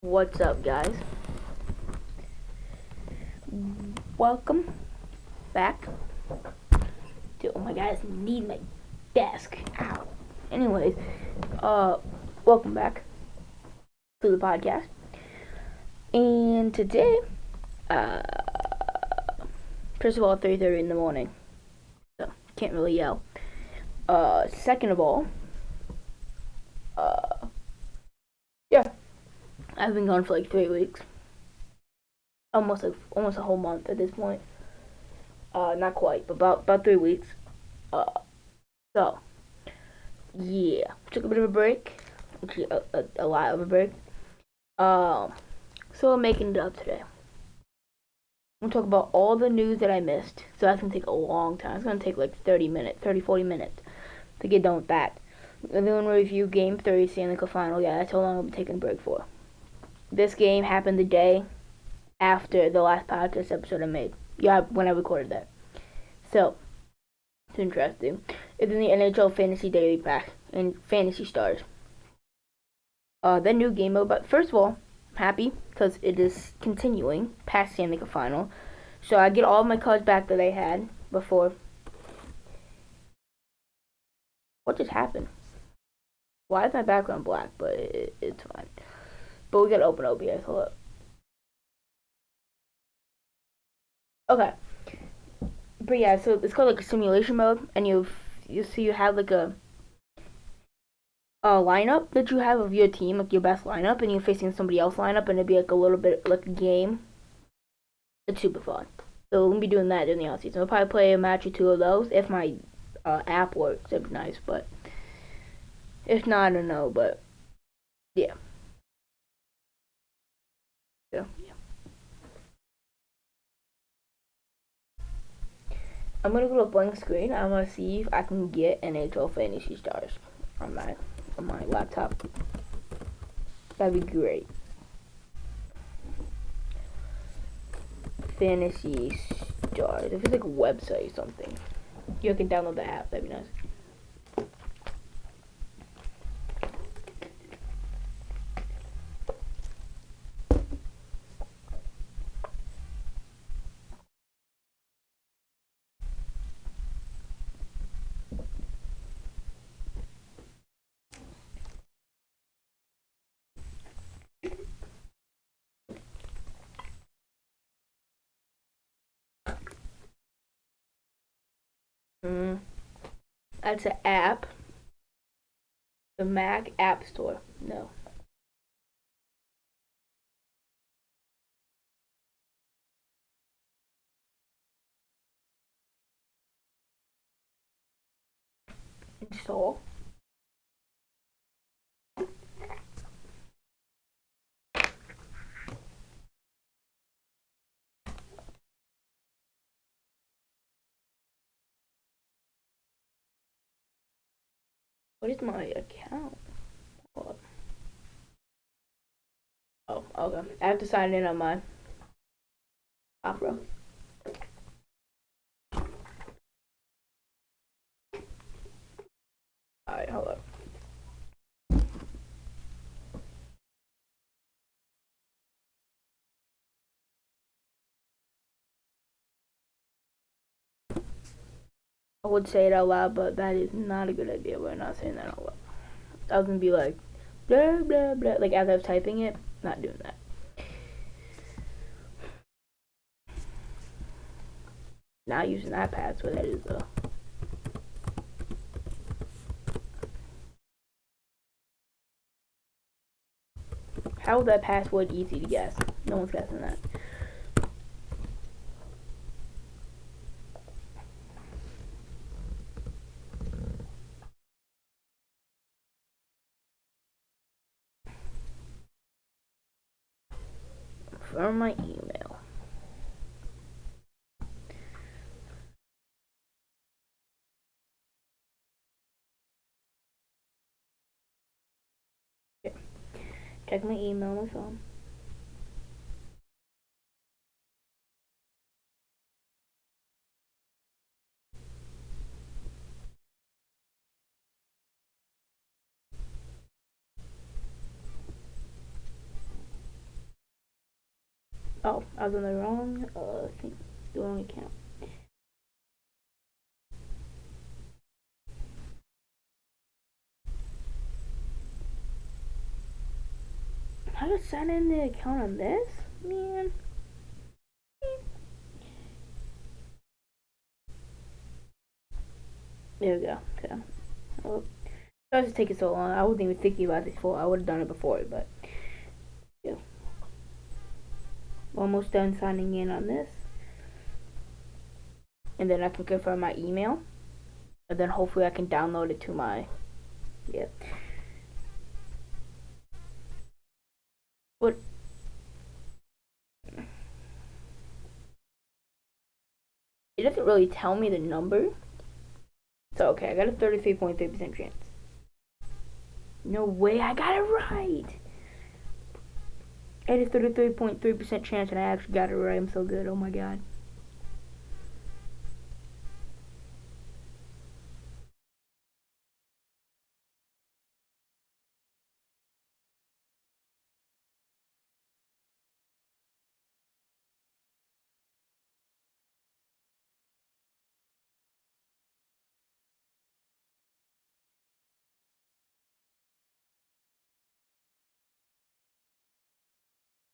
What's up, guys? Welcome back to, oh my god, I need my desk. Ow. Anyways, welcome back to the podcast. And today, uh, first of all, 3:30 in the morning, so can't really yell. Second of all, yeah, I've been gone for like 3 weeks, almost a whole month at this point. Not quite, but about 3 weeks. Uh, so yeah, took a bit of a break, actually a lot of a break. Um, so I'm making it up today. I'm gonna talk about all the news that I missed. So that's gonna take a long time. It's gonna take like 40 minutes to get done with that. And then review Game 3 Stanley Cup Final. Yeah, that's how long I'm taking a break for. This game happened the day after the last podcast episode I made. Yeah, when I recorded that. So it's interesting. It's in the NHL Fantasy Daily Pack and Fantasy Stars. The new game mode. But first of all, I'm happy because it is continuing past Stanley Cup Final. So I get all of my cards back that I had before. What just happened? Why is my background black? But it's fine. But we gotta open OBS. Hold up. Okay. But yeah, so it's called like a simulation mode, and you have like a lineup that you have of your team, like your best lineup, and you're facing somebody else lineup, and it'd be like a little bit like a game. It's super fun. So we'll be doing that in the off season. We'll probably play a match or two of those if my app works. That'd be nice, but if not, I don't know. But yeah, yeah. I'm gonna go to a blank screen. I'm gonna see if I can get NHL Fantasy Stars on my laptop. That'd be great. Fantasy Stars. If it's like a website or something, you can download the app. That'd be nice. That's an app. The Mac App Store. No. Install. What is my account? Oh, okay. I have to sign in on my Opera. Alright, hold up. I would say it out loud, but that is not a good idea. We're not saying that out loud. I was gonna be like, blah, blah, blah. Like, as I was typing it, not doing that. Not using that password, that is, How is that password easy to guess? No one's guessing that. From my email. Okay. Check my email on my phone. Oh, I was on the wrong thing. The wrong account. How to sign in the account on this? Man. There we go. Okay. Well, why does it take so long? I wasn't even thinking about this before. I would have done it before, but yeah. Almost done signing in on this. And then I can confirm my email. And then hopefully I can download it to my, yeah. What? It doesn't really tell me the number. So, okay, I got a 33.3% chance. No way, I got it right! I had a 33.3% chance and I actually got it right. I'm so good. Oh my god.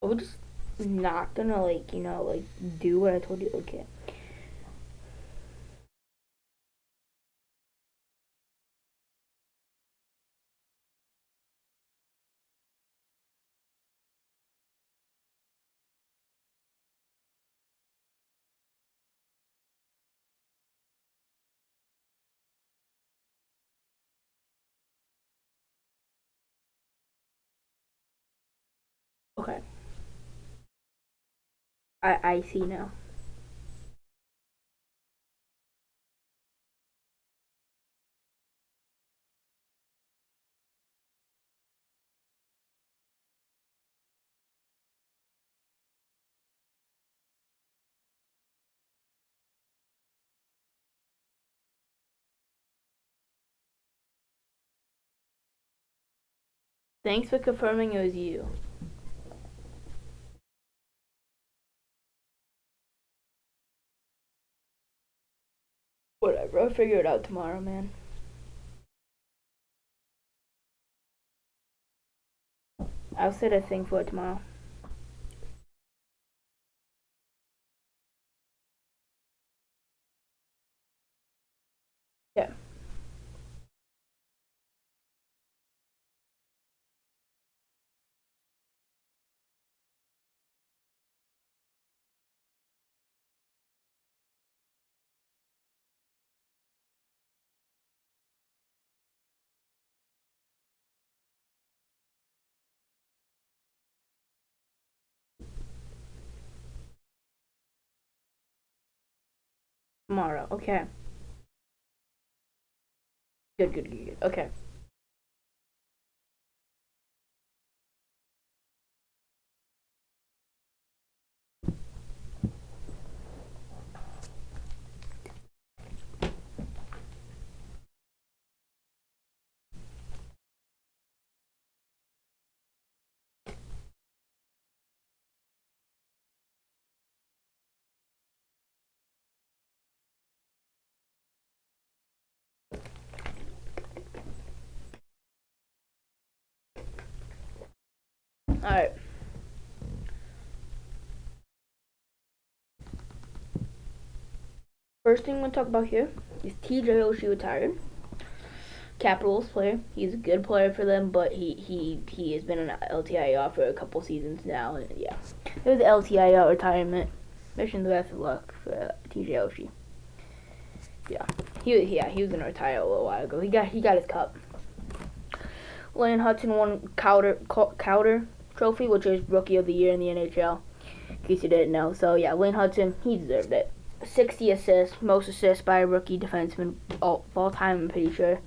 We're just not gonna, like, do what I told you. Okay. Okay. I see now. Thanks for confirming it was you. Whatever, I'll figure it out tomorrow, man. I'll set a thing for it tomorrow. Yeah. Tomorrow. Okay. Good, good, good, good. Okay. Alright. First thing I'm gonna talk about here is TJ Oshie retired. Capitals player. He's a good player for them, but he has been an LTIR for a couple seasons now, and yeah, it was LTIR retirement. Wishing the best of luck for TJ Oshie. Yeah, he was gonna retire a little while ago. He got his cup. Lane Hudson won Calder Trophy, which is Rookie of the Year in the NHL. In case you didn't know, so yeah, Lane Hudson, he deserved it. 60 assists, most assists by a rookie defenseman all time. I'm pretty sure.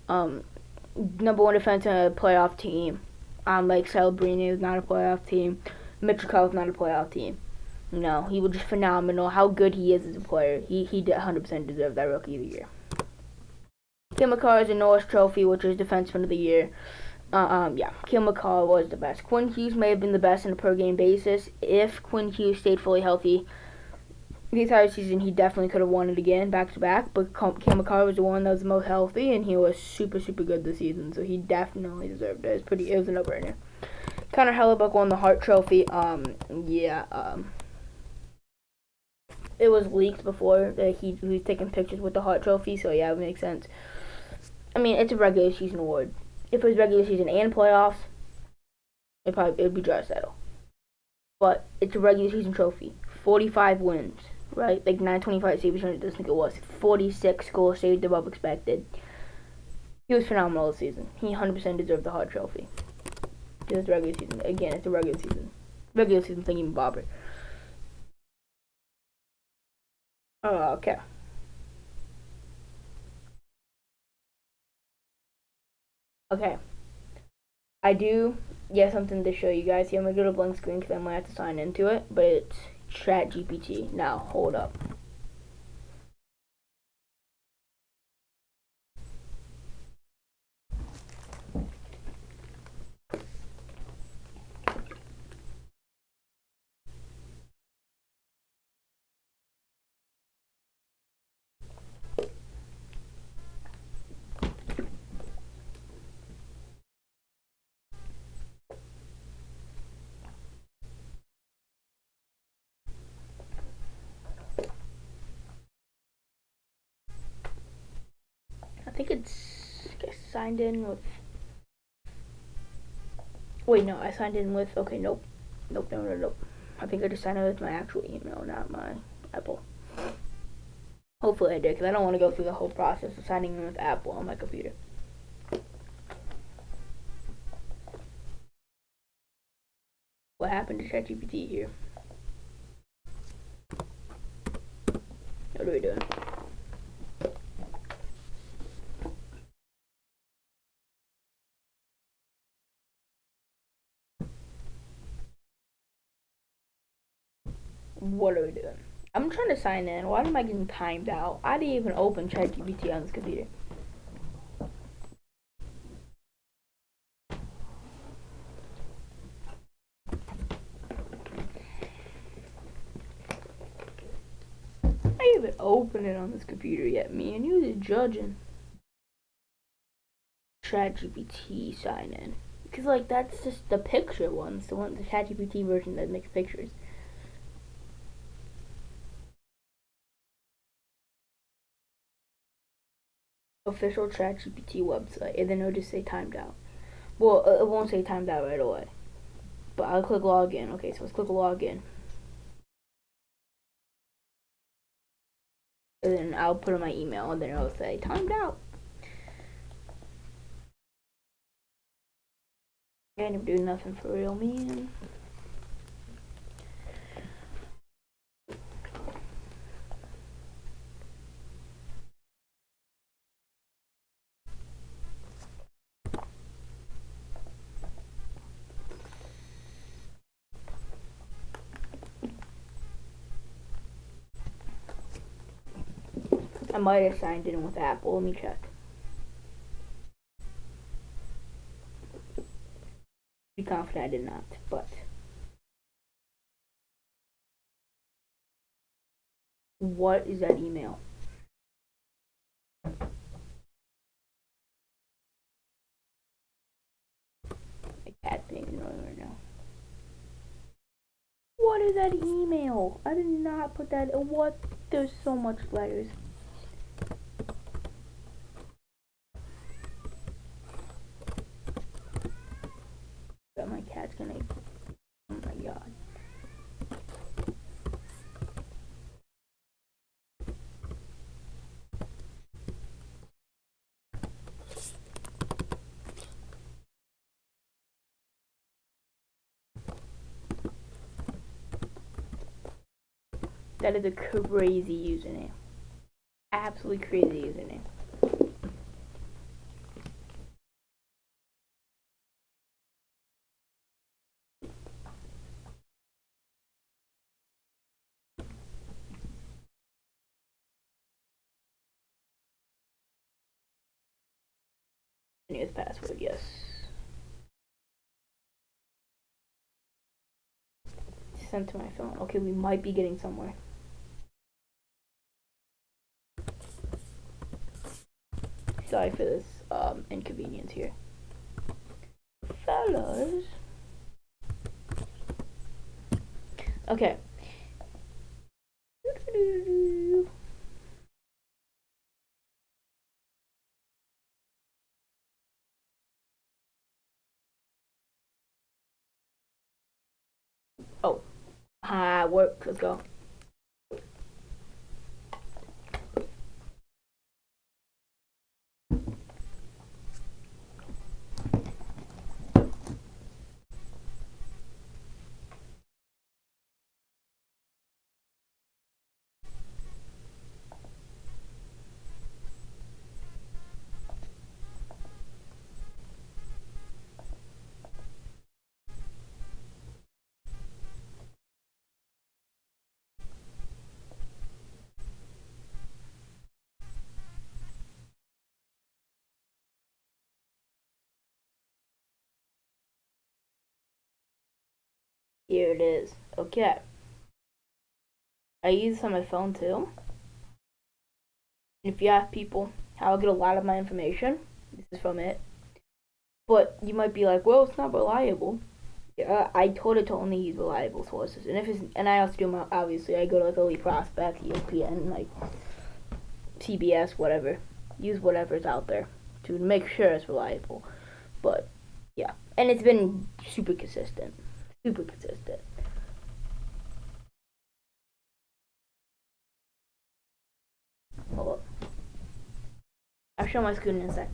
Number one defense in a playoff team. Like Celebrini is not a playoff team. Mitchell Cole is not a playoff team. No, he was just phenomenal. How good he is as a player. He 100% deserved that Rookie of the Year. Kim McCarr is a Norris Trophy, which is Defenseman of the Year. Yeah, Cale Makar was the best. Quinn Hughes may have been the best on a per game basis. If Quinn Hughes stayed fully healthy the entire season, he definitely could have won it again, back to back. But Cale Makar was the one that was the most healthy, and he was super, super good this season. So he definitely deserved it. It was a no-brainer. Connor Hellebuck won the Hart Trophy. It was leaked before that he was taking pictures with the Hart Trophy, so yeah, it makes sense. I mean, it's a regular season award. If it was regular season and playoffs, it would be Draisaitl. But it's a regular season trophy. 45 wins, right? Like 925 save percentage. I think it was 46 goals saved above expected. He was phenomenal this season. He 100% deserved the Hart Trophy. It was regular season. Again, it's a regular season. Regular season thingy bobber. Okay. Okay. I do get something to show you guys here. I'm gonna go to blank screen because I might have to sign into it, but it's ChatGPT. Now, hold up. I think it's signed in with. Wait, no, I signed in with. Okay, nope. Nope. I think I just signed in with my actual email, not my Apple. Hopefully I did, because I don't want to go through the whole process of signing in with Apple on my computer. What happened to ChatGPT here? What are we doing? What are we doing? I'm trying to sign in. Why am I getting timed out? I didn't even open ChatGPT on this computer. I didn't even open it on this computer yet. Me and you just judging. ChatGPT sign in. Because, like, that's just the picture ones. The ChatGPT version that makes pictures. Official ChatGPT website, and then it'll just say timed out. Well, it won't say timed out right away. But I'll click login. Okay, so let's click login. And then I'll put in my email, and then it'll say timed out. I ain't even doing nothing for real, man. I might have signed in with Apple. Let me check. Be confident I did not, but what is that email? My cat being annoying right now. What is that email? I did not put that. What? There's so much letters. But my cat's gonna. Oh my god. That is a crazy username. Absolutely crazy username. Newest password, yes. sent to my phone. Okay, we might be getting somewhere. Sorry for this inconvenience here. Fellas. Okay. Oh. Work. Let's go. Here it is. Okay. I use this on my phone too. If you ask people how I get a lot of my information, this is from it. But you might be like, well, it's not reliable. I told it to only use reliable sources, and I also do my, obviously I go to like Elite Prospect, ESPN, like CBS, whatever. Use whatever's out there to make sure it's reliable. But yeah, and it's been super consistent. Super consistent. Hold up. I'll show my screen in a sec.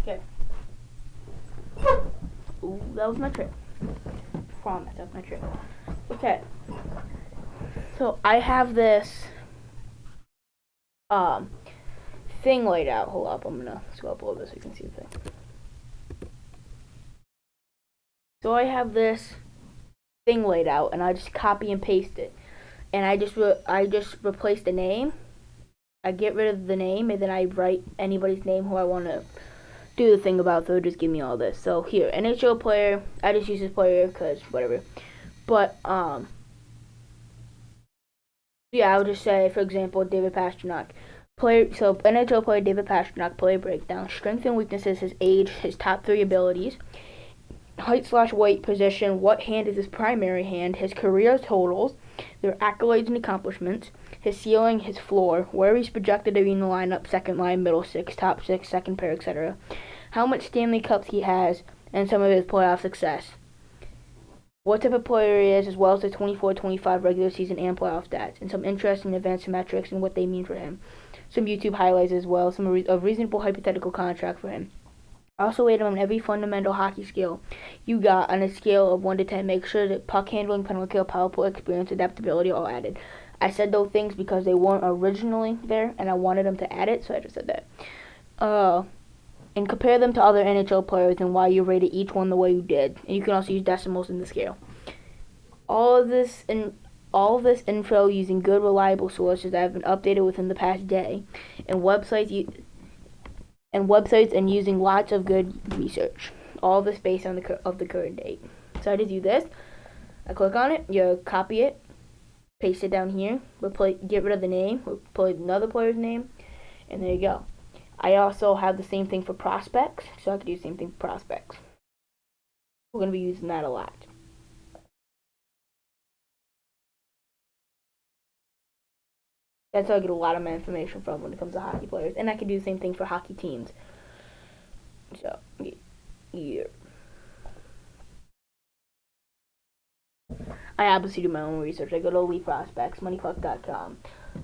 Okay. Ooh, that was my trick. Promise, that's my trick. Okay. So I have this thing laid out. Hold up, I'm gonna scroll up a little bit so you can see the thing. So I have this thing laid out, and I just copy and paste it, and I just replace the name. I get rid of the name, and then I write anybody's name who I want to do the thing about. So just give me all this. So here, NHL player. I just use this player because whatever. But yeah, I would just say, for example, David Pastrnak. Player, so NHL player David Pastrnak, player breakdown, strengths and weaknesses, his age, his top 3 abilities, height/weight, position, what hand is his primary hand, his career totals, their accolades and accomplishments, his ceiling, his floor, where he's projected to be in the lineup, second line, middle six, top six, second pair, etc., how much Stanley Cups he has, and some of his playoff success. What type of player he is, as well as the 24-25 regular season and playoff stats, and some interesting advanced metrics and what they mean for him. Some YouTube highlights as well, some a reasonable hypothetical contract for him. Also rate him on every fundamental hockey skill you got on a scale of 1 to 10. Make sure that puck handling, penalty kill, power play, experience, adaptability are all added. I said those things because they weren't originally there, and I wanted them to add it, so I just said that. And compare them to other NHL players and why you rated each one the way you did. And you can also use decimals in the scale. All of this info using good, reliable sources that have been updated within the past day, and websites and using lots of good research. All of this based on the current date. So I just do this. I click on it. You copy it, paste it down here. Get rid of the name. Replace another player's name, and there you go. I also have the same thing for prospects, so I could do the same thing for prospects. We're going to be using that a lot. That's how I get a lot of my information from when it comes to hockey players. And I can do the same thing for hockey teams. So, yeah. I obviously do my own research. I go to Elite Prospects, MoneyClock.com,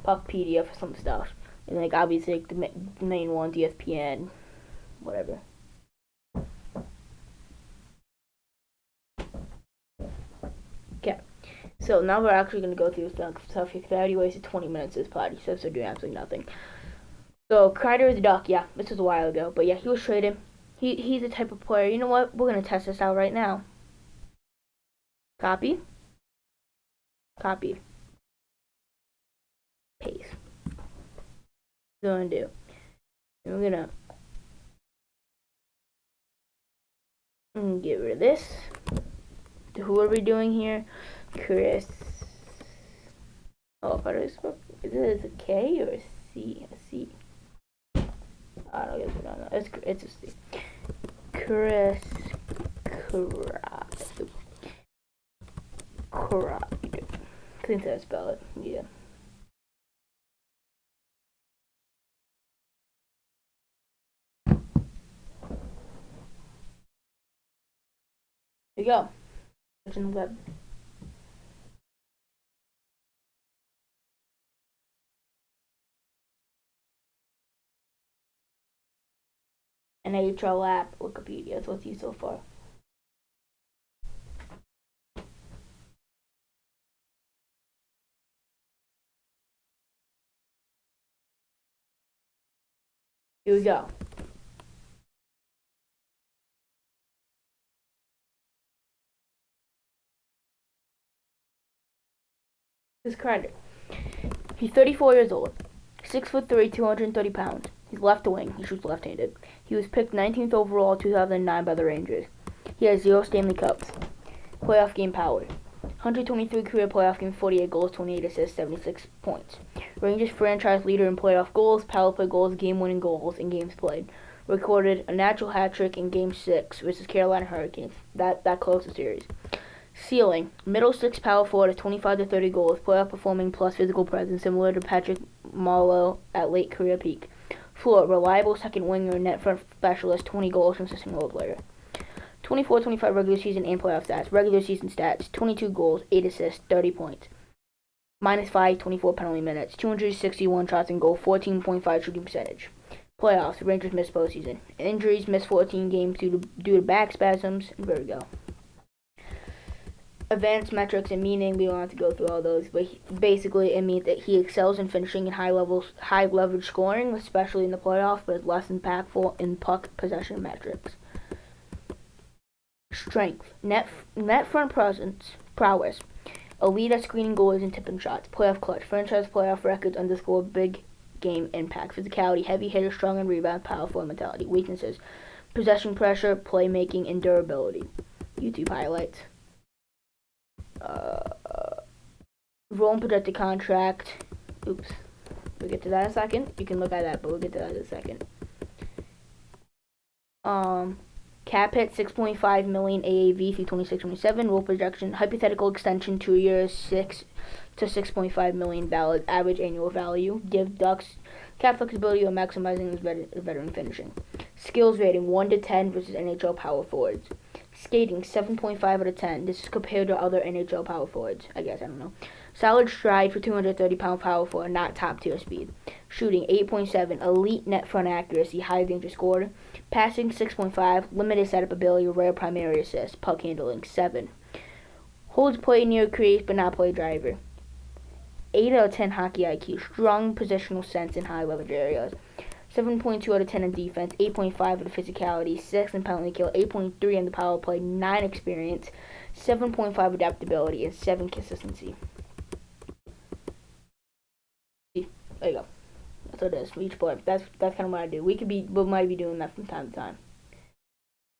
Puckpedia for some stuff. And, like, obviously, like, the main ones, ESPN, whatever. Okay. So now we're actually going to go through stuff here because I already wasted 20 minutes of this podcast, so doing absolutely nothing. So Kreider is a Duck, yeah, this was a while ago, but yeah, he was traded. He's the type of player. You know what? We're going to test this out right now. Copy. Copy. Paste. What we're going to do. And we're going to Get rid of this. Who are we doing here? Chris. Oh, but is it a K or a C? A C. I don't guess we don't know. It's a C. Chris Kreider. Couldn't say I spell it. Yeah. There you go. Searching the web. NHL app, Wikipedia. That's what's used so far. Here we go. This Kreider. He's 34 years old. 6'3", 230 pounds. He's left wing. He shoots left-handed. He was picked 19th overall in 2009 by the Rangers. He has 0 Stanley Cups. Playoff game power. 123 career playoff games, 48 goals, 28 assists, 76 points. Rangers franchise leader in playoff goals, power play goals, game-winning goals, and games played. Recorded a natural hat trick in Game 6 versus Carolina Hurricanes. That closed the series. Ceiling, middle six power forward of 25 to 30 goals, playoff performing plus physical presence, similar to Patrick Marleau at late career peak. Floor, reliable second winger, net front specialist, 20 goals, consistent role player. 24-25 regular season and playoff stats. Regular season stats, 22 goals, 8 assists, 30 points. -5, 24 penalty minutes, 261 shots and goal, 14.5 shooting percentage. Playoffs, Rangers missed postseason. Injuries, missed 14 games due to back spasms, and vertigo. Advanced metrics and meaning, we don't have to go through all those, but basically it means that he excels in finishing and high leverage scoring, especially in the playoffs, but is less impactful in puck possession metrics. Strength, net front presence, prowess, elite at screening goals and tipping shots, playoff clutch, franchise playoff records underscore big game impact, physicality, heavy hitter, strong and rebound, powerful mentality. Weaknesses, possession pressure, playmaking, and durability. YouTube highlights. Role and projected contract. Oops. We'll get to that in a second. You can look at that, but we'll get to that in a second. Cap hit, $6.5 million AAV through 26-27. Role projection, hypothetical extension, 2 years, $6 to $6.5 million average annual value. Give Ducks cap flexibility on maximizing his veteran finishing. Skills rating, 1 to 10 versus NHL power forwards. Skating, 7.5 out of 10. This is compared to other NHL power forwards. I don't know. Solid stride for 230-pound power forward, not top-tier speed. Shooting, 8.7. Elite net front accuracy, high danger scorer. Passing, 6.5. Limited setup ability, rare primary assist. Puck handling, 7. Holds play near crease, but not play driver. 8 out of 10 hockey IQ. Strong positional sense in high leverage areas. 7.2 out of 10 in defense, 8.5 in physicality, 6 in penalty kill, 8.3 in the power play, 9 experience, 7.5 adaptability, and 7 consistency. There you go. That's what it is for each player. That's kind of what I do. We might be doing that from time to time.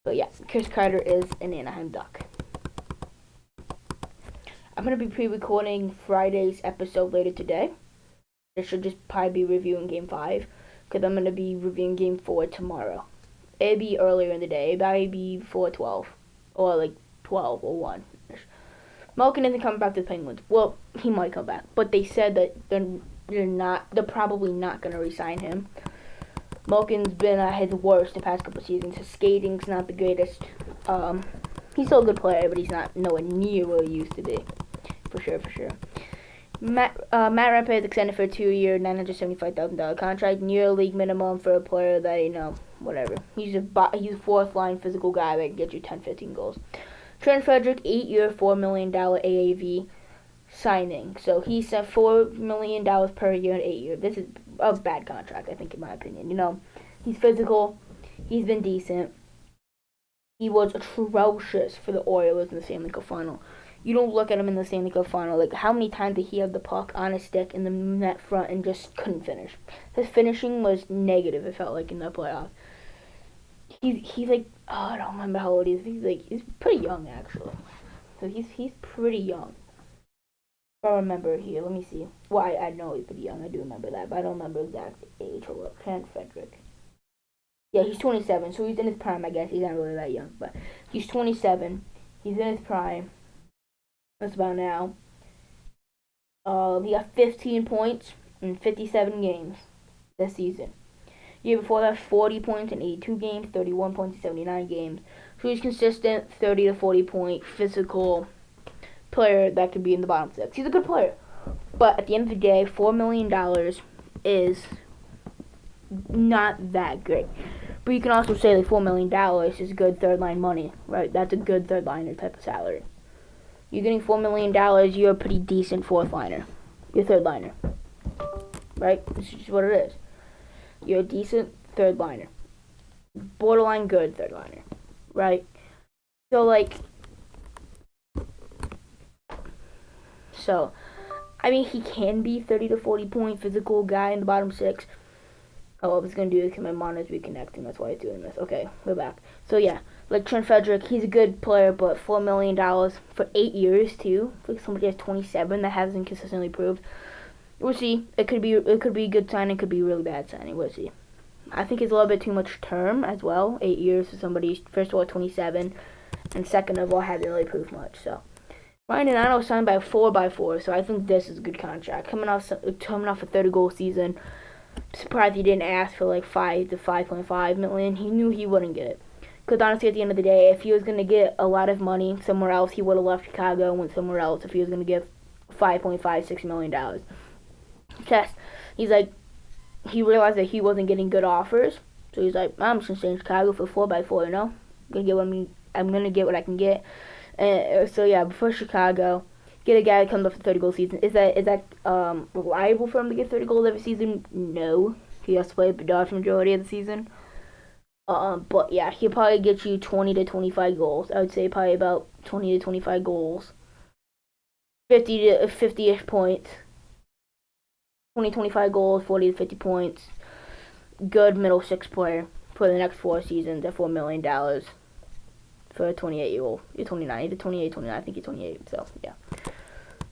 But yeah, Chris Kreider is an Anaheim Duck. I'm going to be pre-recording Friday's episode later today. I should just probably be reviewing Game 5. Because I'm going to be reviewing Game 4 tomorrow. It'd be earlier in the day. It'd probably be 4:12. Or like 12 or 1. Malkin isn't coming back to the Penguins. Well, he might come back. But they said that they're probably not going to re-sign him. Malkin's been at his worst the past couple seasons. His skating's not the greatest. He's still a good player, but he's not nowhere near where he used to be. For sure. Matt Rampey is extended for a 2-year, $975,000 contract, near league minimum for a player that, whatever. He's a fourth-line physical guy that can get you 10-15 goals. Trent Frederick, 8-year, $4 million AAV signing. So he sent $4 million per year in 8 years. This is a bad contract, I think, in my opinion. He's physical. He's been decent. He was atrocious for the Oilers in the Stanley Cup final. You don't look at him in the Stanley Cup final. Like, how many times did he have the puck on his stick in the net front and just couldn't finish? His finishing was negative, it felt like, in the playoffs. he's like, oh, I don't remember how old he is. He's pretty young actually. So he's pretty young. If I remember here, let me see. Well, I know he's pretty young. I do remember that, but I don't remember exact age. Hold up, Trent Frederick. Yeah, he's 27, so he's in his prime. I guess he's not really that young, but he's 27. He's in his prime. That's about now. He got 15 points in 57 games this season. Year before that, 40 points in 82 games, 31 points in 79 games. So he's consistent, 30 to 40 point physical player that could be in the bottom six. He's a good player, but at the end of the day, $4 million is not that great. But you can also say like $4 million is good third line money, right? That's a good third liner type of salary. You're getting $4 million, you're a pretty decent fourth liner. You're third liner, right? This is just what it is. You're a decent third liner, borderline good third liner, right? So I mean, he can be 30 to 40 point physical guy in the bottom six. Oh, I was gonna do this because my monitor's reconnecting. That's why I'm doing this. Okay, we're back. So yeah, like Trent Frederick, he's a good player, but $4 million for 8 years too. Like somebody has 27 that hasn't consistently proved. We'll see. It could be a good signing. It could be a really bad signing. We'll see. I think it's a little bit too much term as well. 8 years for somebody first of all 27, and second of all hasn't really proved much. So Ryan Donato signed by 4x4, so I think this is a good contract. Coming off a 30-goal season. Surprised he didn't ask for like 5 to 5.5 million. He knew he wouldn't get it. Because honestly, at the end of the day, if he was going to get a lot of money somewhere else, he would have left Chicago and went somewhere else if he was going to give $5.56 million. Test. He's like, he realized that he wasn't getting good offers. So he's like, I'm just going to stay in Chicago for 4x4, you know? I'm going to get what I can get. So yeah, before Chicago, get a guy that comes up for 30 goal season. Is that reliable for him to get 30 goals every season? No. He has to play the Dodge majority of the season. But yeah, he'll probably get you 20 to 25 goals. I would say probably about 20 to 25 goals. 50 to 50-ish points. 20 25 goals, 40 to 50 points. Good middle six player for the next 4 seasons at $4 million for a 28-year-old. You're 29. You're 28, 29. I think you're 28. So, yeah.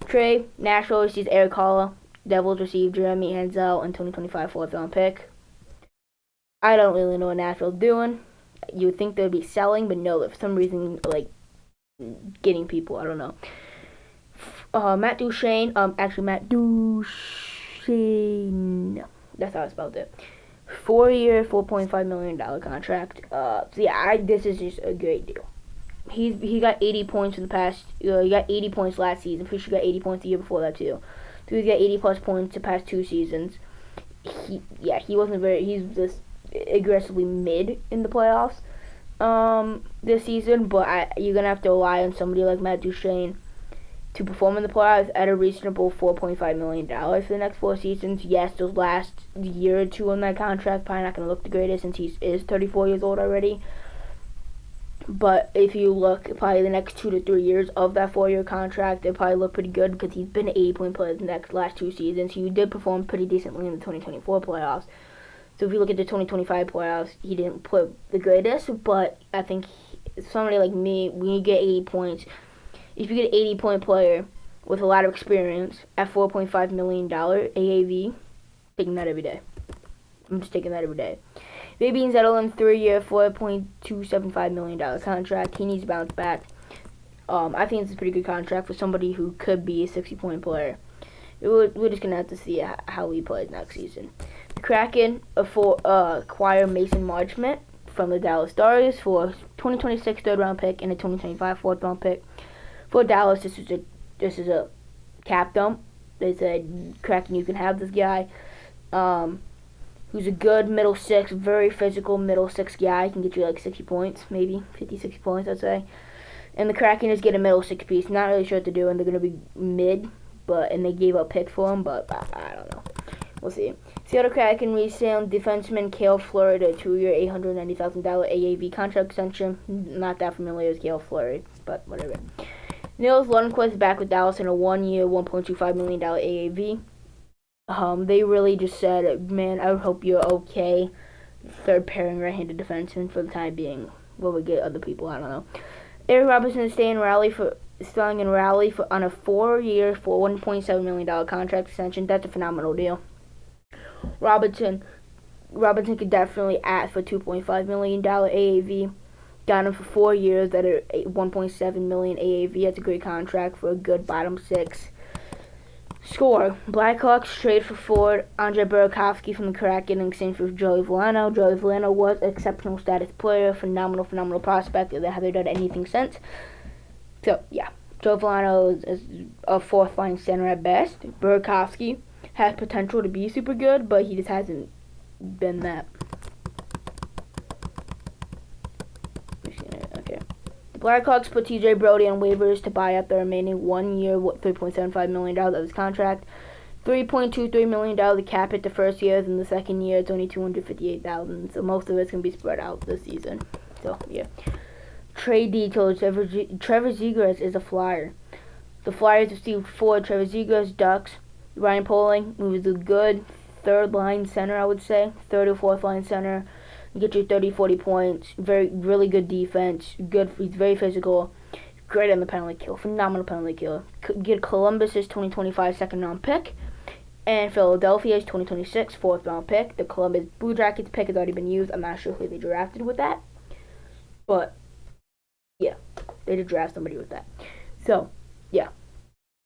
Trey, Nashville receives Eric Holla. Devils receive Jeremy Ansel and 2025 4th-round pick. I don't really know what Nashville's doing. You would think they'd be selling, but no, for some reason, like, getting people. I don't know. Matt Duchene. Matt Duchene. That's how I spelled it. 4-year, $4.5 million contract. So yeah, this is just a great deal. He got 80 points in the past. He got 80 points last season. Pretty sure he got 80 points the year before that too. So he's got 80 plus points the past 2 seasons. He wasn't very. He's just aggressively mid in the playoffs this season. But you're gonna have to rely on somebody like Matt Duchene to perform in the playoffs at a reasonable $4.5 million for the next 4 seasons. Yes, those last year or 2 on that contract probably not gonna look the greatest since he is 34 years old already. But if you look probably the next 2 to 3 years of that 4-year contract, they probably look pretty good because he's been an 80-point player the last 2 seasons. He did perform pretty decently in the 2024 playoffs. So if you look at the 2025 playoffs, he didn't play the greatest, but I think somebody like me, when you get 80 points, if you get an 80-point player with a lot of experience at $4.5 million AAV, taking that every day. I'm just taking that every day. Fabian Zetterlund, 3-year, $4.275 million contract. He needs to bounce back. I think it's a pretty good contract for somebody who could be a 60-point player. We're just going to have to see how he plays next season. The Kraken acquire Mason Marchment from the Dallas Stars for 2026 third-round pick and a 2025 fourth-round pick. For Dallas, this is a cap dump. They said, Kraken, you can have this guy. Who's a good middle six, very physical middle six guy. He can get you like 60 points, maybe 50, 60 points, I'd say. And the Kraken just get a middle six piece. Not really sure what to do, and they're going to be mid, and they gave up pick for him, but I don't know. We'll see. Seattle Kraken re-signed defenseman Cale Fleury to a 2-year, $890,000 AAV contract extension. Not that familiar with Cale Fleury, but whatever. Nils Lundqvist back with Dallas in a 1-year, $1.25 million AAV. They really just said, man, I hope you're okay. third pairing right-handed defenseman for the time being. Will we get other people? I don't know. Eric Robinson is staying in Raleigh for on a 4-year for $1.7 million contract extension. That's a phenomenal deal. Robinson could definitely ask for $2.5 million AAV. Got him for 4 years at a $1.7 million AAV. That's a great contract for a good bottom six. Score. Blackhawks trade for forward Andre Burakovsky from the Kraken in exchange for Joey Veleno. Joey Veleno was an exceptional status player, phenomenal prospect. They haven't done anything since. So, yeah. Joey Veleno is a fourth-line center at best. Burakovsky has potential to be super good, but he just hasn't been that. Okay. The Blackhawks put TJ Brody on waivers to buy out the remaining 1 year, $3.75 million of his contract. $3.23 million the cap hit the first year, and the second year it's only $258,000. So most of it's gonna be spread out this season. So yeah. Trade details: Trevor Zegras is a Flyer. The Flyers received forward Trevor Zegras, Ducks, Ryan Poehling, who is a good third line center, I would say, third or fourth line center. You get your 30-40 points. Really good defense. He's very physical. Great on the penalty kill. Phenomenal penalty kill. Get Columbus's 2025 second round pick, and Philadelphia's 2026 fourth round pick. The Columbus Blue Jackets pick has already been used. I'm not sure who they drafted with that, but yeah, they did draft somebody with that. So yeah,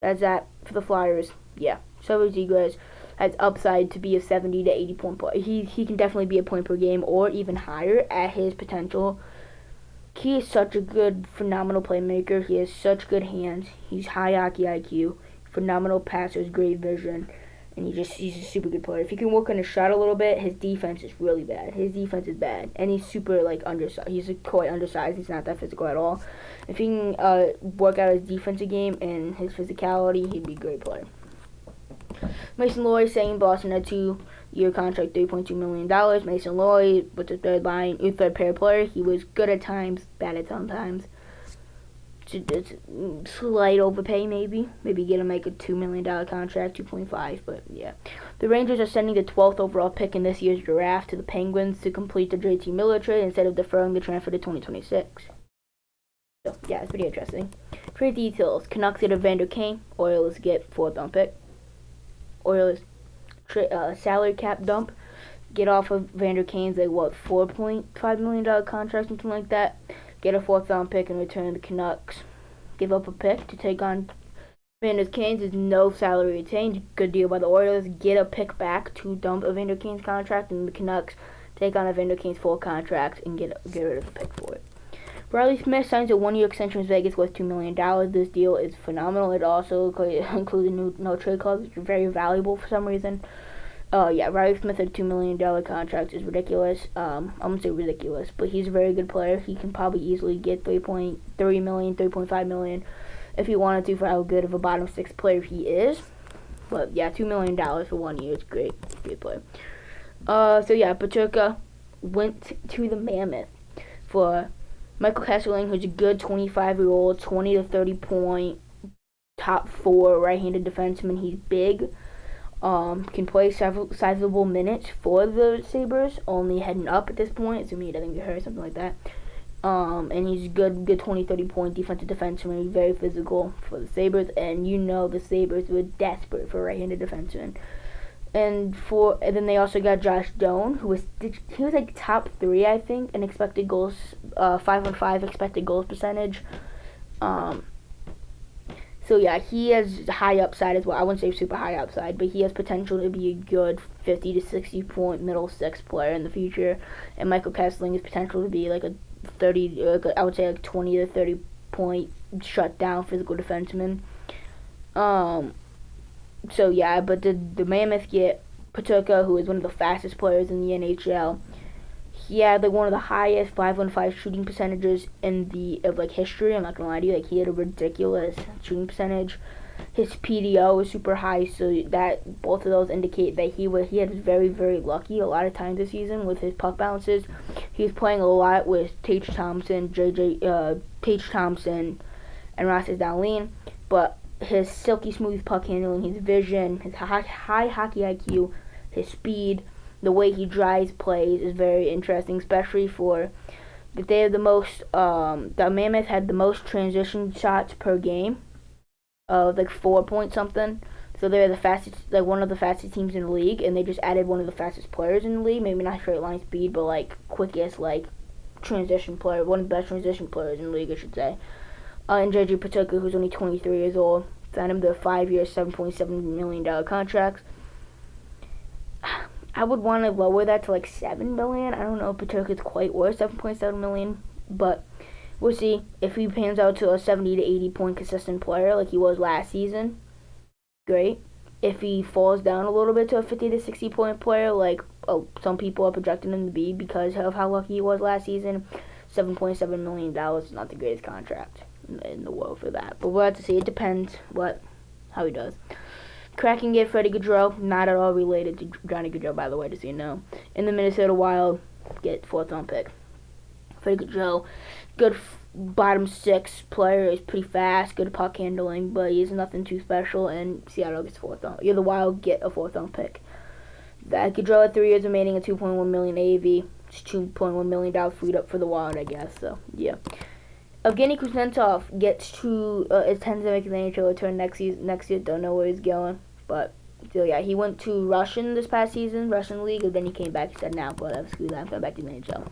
that's that for the Flyers. Yeah, Trevor Zegras has upside to be a 70 to 80 point player. He can definitely be a point per game or even higher at his potential. He is such a good, phenomenal playmaker. He has such good hands. He's high hockey IQ, phenomenal passer, great vision, and he's a super good player. If he can work on his shot a little bit, his defense is really bad. His defense is bad, and he's super undersized. He's quite undersized. He's not that physical at all. If he can work out his defensive game and his physicality, he'd be a great player. Mason Loy saying Boston had 2-year contract, $3.2 million. Mason Loy was a third pair player. He was good at times, bad at sometimes. Just slight overpay maybe. Maybe get him like a $2 million contract, 2.5, but yeah. The Rangers are sending the 12th overall pick in this year's draft to the Penguins to complete the JT Miller trade instead of deferring the transfer to 2026. So yeah, it's pretty interesting. Trade details: Canucks get Evander Kane. Oilers get 4th round pick. Oilers salary cap dump. Get off of Vander Kane's $4.5 million contract, something like that. Get a 4th round pick and return the Canucks. Give up a pick to take on Vander Kane's. Is no salary retained. Good deal by the Oilers. Get a pick back to dump Evander Kane's contract, and the Canucks take on Evander Kane's full contract and get rid of the pick for it. Riley Smith signs a 1-year extension with Vegas worth $2 million. This deal is phenomenal. It also includes a no trade clause, which is very valuable for some reason. Riley Smith at a $2 million contract is ridiculous. I wouldn't say ridiculous, but he's a very good player. He can probably easily get $3.3 million, $3.5 million if he wanted to for how good of a bottom 6 player he is. But yeah, $2 million for 1 year is great. Great player. Pachuca went to the Mammoth for Michael Kesselring, who's a good 25-year-old, 20 to 30 point, top 4 right-handed defenseman. He's big, can play several sizable minutes for the Sabres, only heading up at this point, assuming he doesn't get hurt, something like that. And he's good 20, 30 point defensive defenseman. He's very physical for the Sabres, and the Sabres were desperate for right-handed defensemen. And then they also got Josh Doan, he was like top 3, I think, in expected goals, 5-on-5 expected goals percentage. So yeah, he has high upside as well. I wouldn't say super high upside, but he has potential to be a good 50 to 60 point middle 6 player in the future. And Michael Kesselring has potential to be like a 20 to 30 point shutdown physical defenseman. So yeah, but the Mammoth get Pachuca, who is one of the fastest players in the NHL. He had one of the highest 5-on-5 shooting percentages in history. I'm not gonna lie to you, he had a ridiculous shooting percentage. His PDO was super high, so that both of those indicate that he had very, very lucky a lot of times this season with his puck bounces. He was playing a lot with Tage Thompson, and Rasmus Dahlin, but his silky smooth puck handling, his vision, his high hockey IQ, his speed, the way he drives plays is very interesting, especially for that they have the most. The Mammoth had the most transition shots per game, of like 4 point something. So they're the fastest, like one of the fastest teams in the league, and they just added one of the fastest players in the league. Maybe not straight line speed, but like quickest, like transition player, one of the best transition players in the league, I should say. And JJ Patuka, who's only 23 years old, signed him to a 5-year, $7.7 million contract. I would want to lower that to like $7 million. I don't know if Patuka's quite worth $7.7 million, but we'll see if he pans out to a 70 to 80 point consistent player like he was last season. Great. If he falls down a little bit to a 50 to 60 point player, like some people are projecting him to be because of how lucky he was last season, $7.7 million is not the greatest contract in the world for that. But we'll have to see. It depends how he does. Cracking it, Freddie Gaudreau, not at all related to Johnny Gaudreau, by the way, just so you know. In the Minnesota Wild, get 4th round pick. Freddie Gaudreau, good bottom 6 player, is pretty fast, good puck handling, but he's nothing too special, and Seattle gets 4th round. You're the Wild, get a 4th round pick. That Gaudreau had 3 years remaining at $2.1 million AAV. It's $2.1 million freed up for the Wild, I guess, so, yeah. Evgeny Kuznetsov gets to intends to make an NHL return next year. Don't know where he's going, but so yeah, he went to Russian this past season, Russian league, and then he came back. He said, "Now, but screw that. I'm going back to the NHL."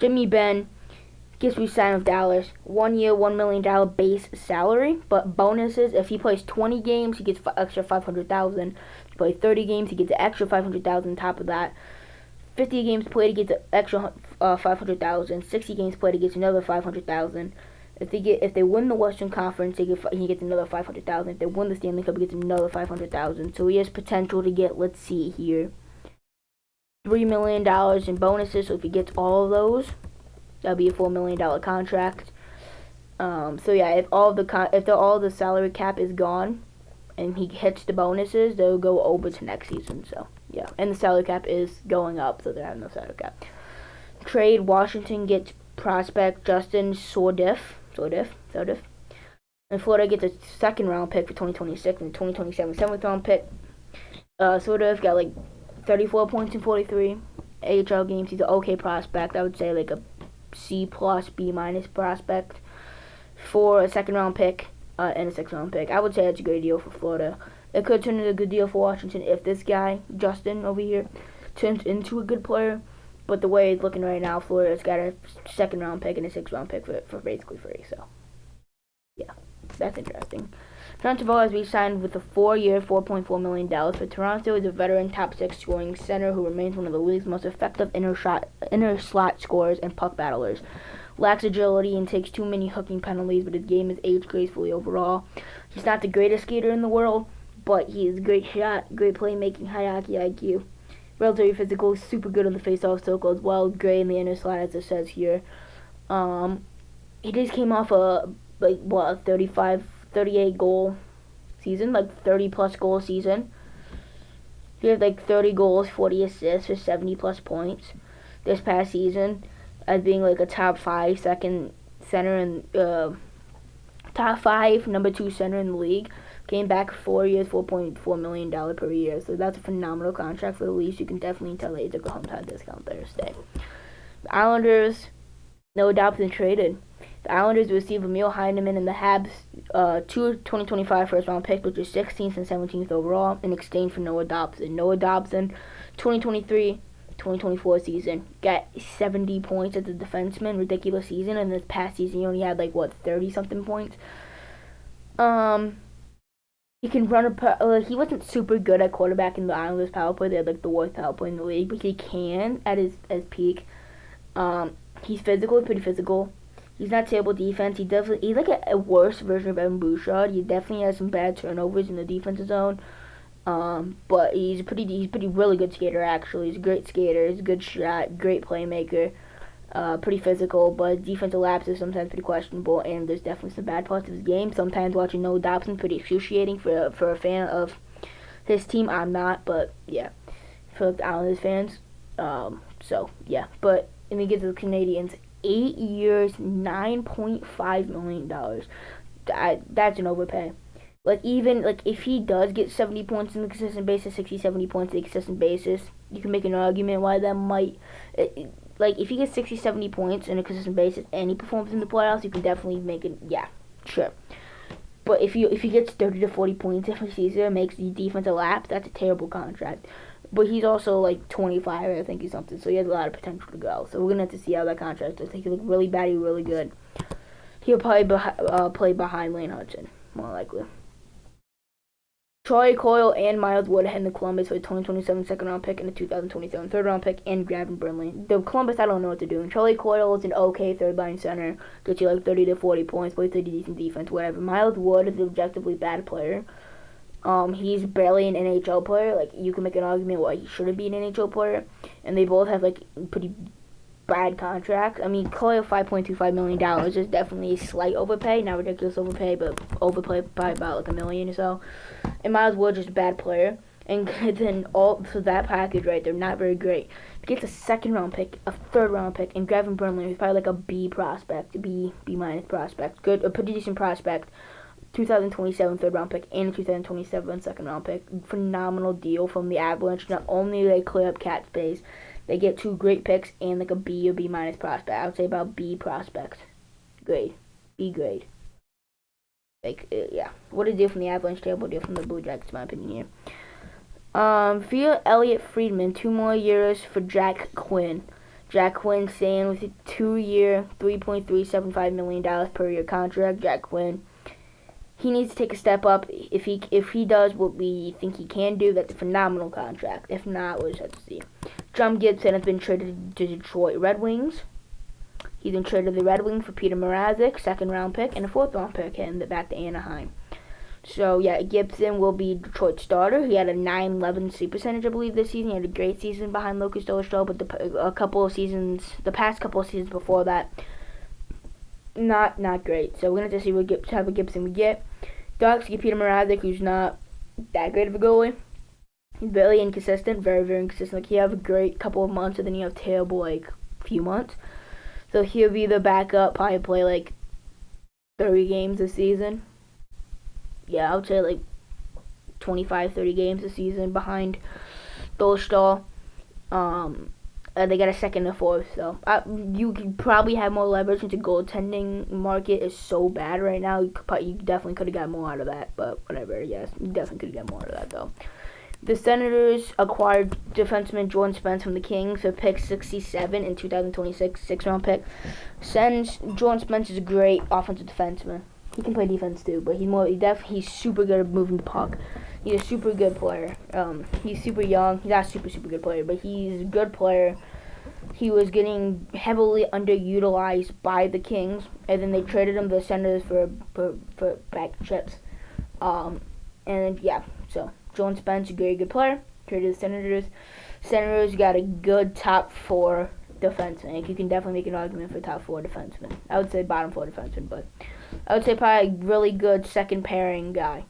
Jimmy Benn gets re-signed with Dallas. 1 year, $1 million base salary, but bonuses. If he plays 20 games, he gets extra $500,000. If he plays 30 games, he gets the extra $500,000 on top of that. 50 games played, he gets an extra $500,000. 60 games played, he gets another $500,000. If they win the Western Conference, he gets another $500,000. If they win the Stanley Cup, he gets another $500,000. So he has potential to get, let's see here, $3 million in bonuses. So if he gets all of those, that'll be a $4 million contract. So yeah, if all the salary cap is gone, and he hits the bonuses, they'll go over to next season. So yeah, and the salary cap is going up, so they have no salary cap. Trade: Washington gets prospect Justin Sourdif. And Florida gets a 2nd round pick for 2026 and 2027 7th round pick. Sourdif got like 34 points in 43 AHL games. He's an okay prospect. I would say like a C plus B minus prospect for a 2nd round pick and a 6th round pick. I would say that's a great deal for Florida. It could turn into a good deal for Washington if this guy Justin over here turns into a good player. But the way it's looking right now, Florida's got a 2nd round pick and a 6th round pick for basically free. So, yeah, that's interesting. Toronto has re-signed with a 4-year, $4.4 million for Toronto. He's a veteran top 6 scoring center who remains one of the league's most effective inner slot scorers and puck battlers. Lacks agility and takes too many hooking penalties, but his game is aged gracefully overall. He's not the greatest skater in the world, but he is a great shot, great playmaking, high hockey IQ. Relatively physical, super good on the face-off circle as well. Gray in the inner slot, as it says here. He just came off a 38 goal season, like 30+ goal season. He had like 30 goals, 40 assists for 70+ points this past season, as being like a top 5 second center and top 5 number 2 center in the league. Came back 4 years, $4.4 million per year. So that's a phenomenal contract for the Leafs. You can definitely tell they took a hometown discount there to stay. The Islanders, no Dobson traded. The Islanders received Emil Heineman and the Habs 2 2025 first-round picks, which is 16th and 17th overall, in exchange for Noah Dobson. Noah Dobson, 2023-2024 season, got 70 points as a defenseman, ridiculous season, and this past season he only had 30-something points. He can run he wasn't super good at quarterback in the Islanders power play. They had the worst power play in the league, but he can at his peak. He's physical, pretty physical. He's not terrible defense. He's like a worse version of Evan Bouchard. He definitely has some bad turnovers in the defensive zone. But he's a pretty really good skater actually. He's a great skater. He's a good shot, great playmaker. Pretty physical, but defensive lapses sometimes pretty questionable, and there's definitely some bad parts of his game. Sometimes watching Noah Dobson pretty excruciating for a fan of his team. I'm not, but yeah, for the Islanders fans. So yeah, but and he gives the Canadians 8 years, $9.5 million. That's an overpay. Even if he does get 70 points on the consistent basis, 60, 70 points on the consistent basis, you can make an argument why that might, like, if he gets 60, 70 points on a consistent basis and he performs in the playoffs, you can definitely make it, yeah, sure. But if he gets 30 to 40 points every season and makes the defense a lapse, that's a terrible contract. But he's also like 25, I think, or something, so he has a lot of potential to go. So we're going to have to see how that contract does. He could look really bad, really good. He'll probably play behind Lane Hudson, more likely. Troy Coyle and Miles Wood head to Columbus for a 2027 second-round pick and a 2027 third-round pick, and Gavin Burnley. The Columbus, I don't know what they're doing. Charlie Coyle is an okay third-line center. Gets you like 30 to 40 points, plays a decent defense, whatever. Miles Wood is an objectively bad player. He's barely an NHL player. Like, you can make an argument why he shouldn't be an NHL player. And they both have, like, pretty bad contracts. I mean, Coyle, $5.25 million is definitely a slight overpay. Not ridiculous overpay, but overpay by about, like, $1 million or so. And Miles Wood just a bad player. And then for that package right there, not very great. He gets a second-round pick, a third-round pick, and Gavin Burnley, who's probably like a B prospect, B-minus prospect. Good, a pretty decent prospect. 2027 third-round pick and a 2027 second-round pick. Phenomenal deal from the Avalanche. Not only do they clear up cap space, they get 2 great picks and like a B or B-minus prospect. I would say about B prospect grade. B grade. Like, yeah. What a deal from the Avalanche, terrible deal from the Blue Jackets, in my opinion here. Via Elliot Friedman, 2 more years for Jack Quinn. Jack Quinn staying with a 2-year, $3.375 million per year contract. Jack Quinn, he needs to take a step up. If he does what we think he can do, that's a phenomenal contract. If not, we'll just have to see. John Gibson has been traded to Detroit Red Wings. He's been traded to the Red Wings for Peter Mrazek, second-round pick, and a fourth-round pick, heading back to Anaheim. So, yeah, Gibson will be Detroit's starter. He had a .911 save percentage, I believe, this season. He had a great season behind Lucas Dolstrom, but the past couple of seasons before that, not great. So we're going to have to see what type of Gibson we get. Ducks get Peter Mrazek, who's not that great of a goalie. He's very inconsistent, very, very inconsistent. Like, he have a great couple of months, and then you have terrible, like, few months. So he'll be the backup, probably play, like, 30 games this season. Yeah, I would say, like, 25, 30 games this season behind Dolstrom. They got a second and a fourth, so you could probably have more leverage since the goaltending market is so bad right now. You definitely could have got more out of that, but whatever, yes. You definitely could have got more out of that, though. The Senators acquired defenseman Jordan Spence from the Kings for pick 67 in 2026, 6th-round pick. Jordan Spence is a great offensive defenseman. He can play defense too, but he's super good at moving the puck. He's a super good player. He's super young. He's not a super good player, but he's a good player. He was getting heavily underutilized by the Kings, and then they traded him to the Senators for back chips. And yeah, so Jordan Spence, a very good player. Traded to the Senators. Senators got a good top 4 defenseman. Like, you can definitely make an argument for top 4 defenseman. I would say bottom 4 defenseman, but I would say probably a really good second pairing guy.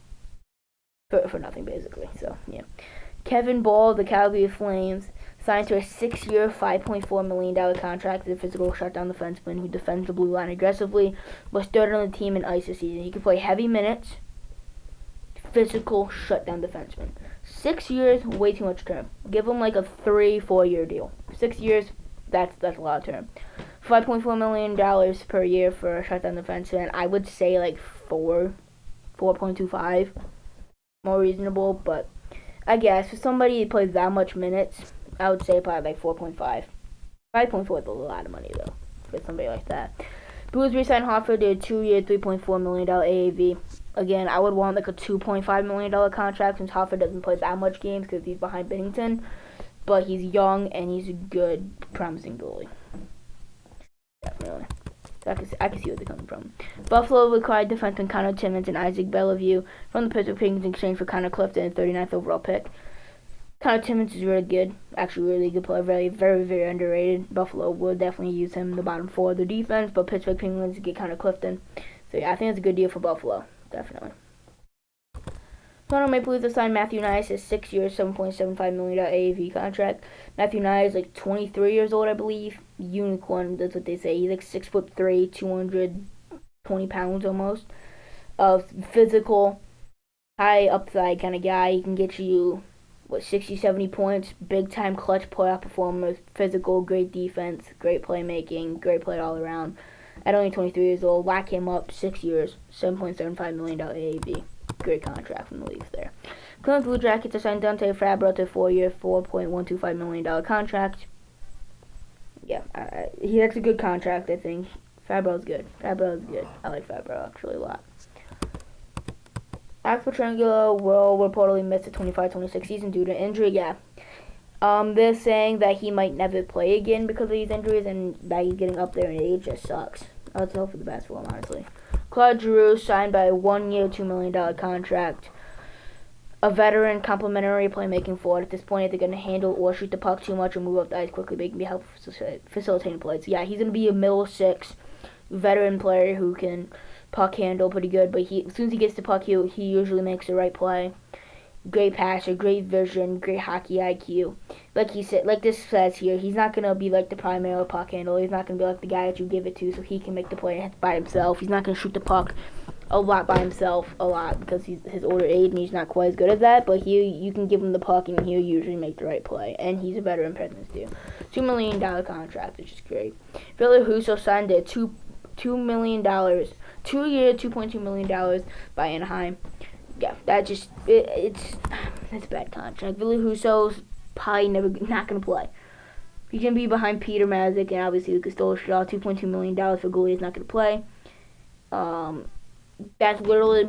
For nothing, basically. So, yeah. Kevin Ball, the Calgary Flames, signed to a 6-year, $5.4 million contract as a physical shutdown defenseman who defends the blue line aggressively, was third on the team in ice this season. He can play heavy minutes, physical shutdown defenseman. 6 years, way too much term. Give him like a 3-4 year deal. 6 years, that's a lot of term. $5.4 million per year for a shutdown defenseman. I would say like 4.25. More reasonable, but I guess for somebody who plays that much minutes, I would say probably like 4.5. 5.4 is a lot of money though for somebody like that. Blues re-signed Hofford to a 2-year, $3.4 million AAV. Again, I would want like a $2.5 million contract since Hofford doesn't play that much games because he's behind Binnington, but he's young and he's a good, promising goalie. Definitely. I can see where they're coming from. Buffalo acquired defenseman Connor Timmins and Isaac Bellevue from the Pittsburgh Penguins in exchange for Connor Clifton, a 39th overall pick. Connor Timmins is really good. Actually, really good player. Very, very, very underrated. Buffalo will definitely use him in the bottom 4 of their defense, but Pittsburgh Penguins get Connor Clifton. So, yeah, I think it's a good deal for Buffalo. Definitely. Toronto Maple Leafs signed Matthew Knies a 6-year, $7.75 million AAV contract. Matthew Knies is like 23 years old, I believe. Unicorn, that's what they say. He's like 6'3", 220 pounds almost. Physical, high upside kind of guy. He can get you 60, 70 points, big-time clutch playoff performer, physical, great defense, great playmaking, great play all around. At only 23 years old, lock him up 6 years, $7.75 million AAV. Great contract from the Leafs there. Cleveland Blue Jackets assigned Dante Fabro to a 4-year, $4.125 million contract. Yeah, that's a good contract, I think. Fabro's good. I like Fabro actually a lot. Axel Petrangelo will reportedly miss the 25-26 season due to injury. Yeah. They're saying that he might never play again because of these injuries, and that he's getting up there in age just sucks. Let's hope for the best for him, honestly. Claude Giroux signed by a 1-year, $2 million contract. A veteran, complimentary playmaking forward. At this point, if they're going to handle or shoot the puck too much or move up the ice quickly, they can be helpful facilitating plays. Yeah, he's going to be a middle six veteran player who can puck handle pretty good, but as soon as he gets the puck, he usually makes the right play. Great passer, great vision, great hockey IQ. Like he said, like this says here, he's not gonna be like the primary puck handler. He's not gonna be like the guy that you give it to so he can make the play by himself. He's not gonna shoot the puck a lot by himself, because he's his older age and he's not quite as good at that. But you can give him the puck and he'll usually make the right play. And he's a veteran presence too. $2 million contract, which is great. Ville Husso signed a $2 million, 2-year, $2.2 million by Anaheim. Yeah, it's a bad contract. Ville Husso's probably not gonna play. He's gonna be behind Peter Mrazek and obviously Lucas Dolshaw. $2.2 million for goalie is not gonna play. That's literally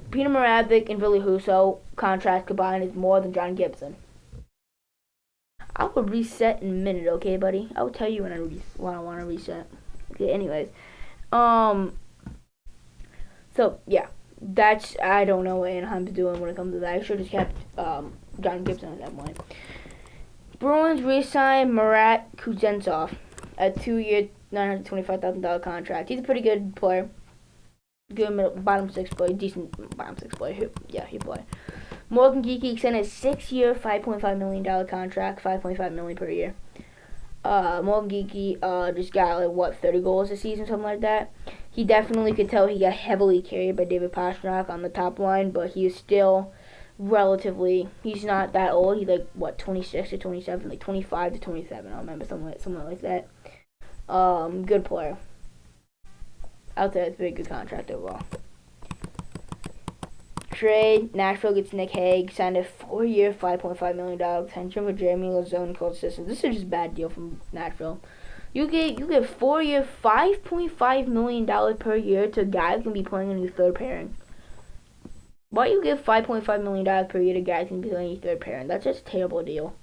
Peter Mrazek and Ville Husso contract combined is more than John Gibson. I will reset in a minute, okay, buddy? I will tell you when I want to reset. Okay, anyways, so yeah. I don't know what Anaheim's doing when it comes to that. I should have just kept John Gibson at that point. Bruins re-signed Marat Kuznetsov, a 2-year, $925,000 contract. He's a pretty good player. Good bottom six player, decent bottom six player. Yeah, he play. Morgan Geekie extended a 6-year, $5.5 million contract, $5.5 million per year. Morgan Geekie just got 30 goals this season, something like that. He definitely could tell he got heavily carried by David Pastrnak on the top line, but he is still relatively. He's not that old. He's 26 to 27, 25 to 27. I remember something like that. Good player. I'll say it's a very good contract overall. Trade. Nashville gets Nick Hague, signed a 4-year, $5.5 million extension with Jeremy Lauzon coach system. This is just a bad deal from Nashville. You get 4-year, $5.5 million per year to a guy who's gonna be playing in your third pairing. Why you give $5.5 million per year to guys who can be playing in your third pairing? That's just a terrible deal.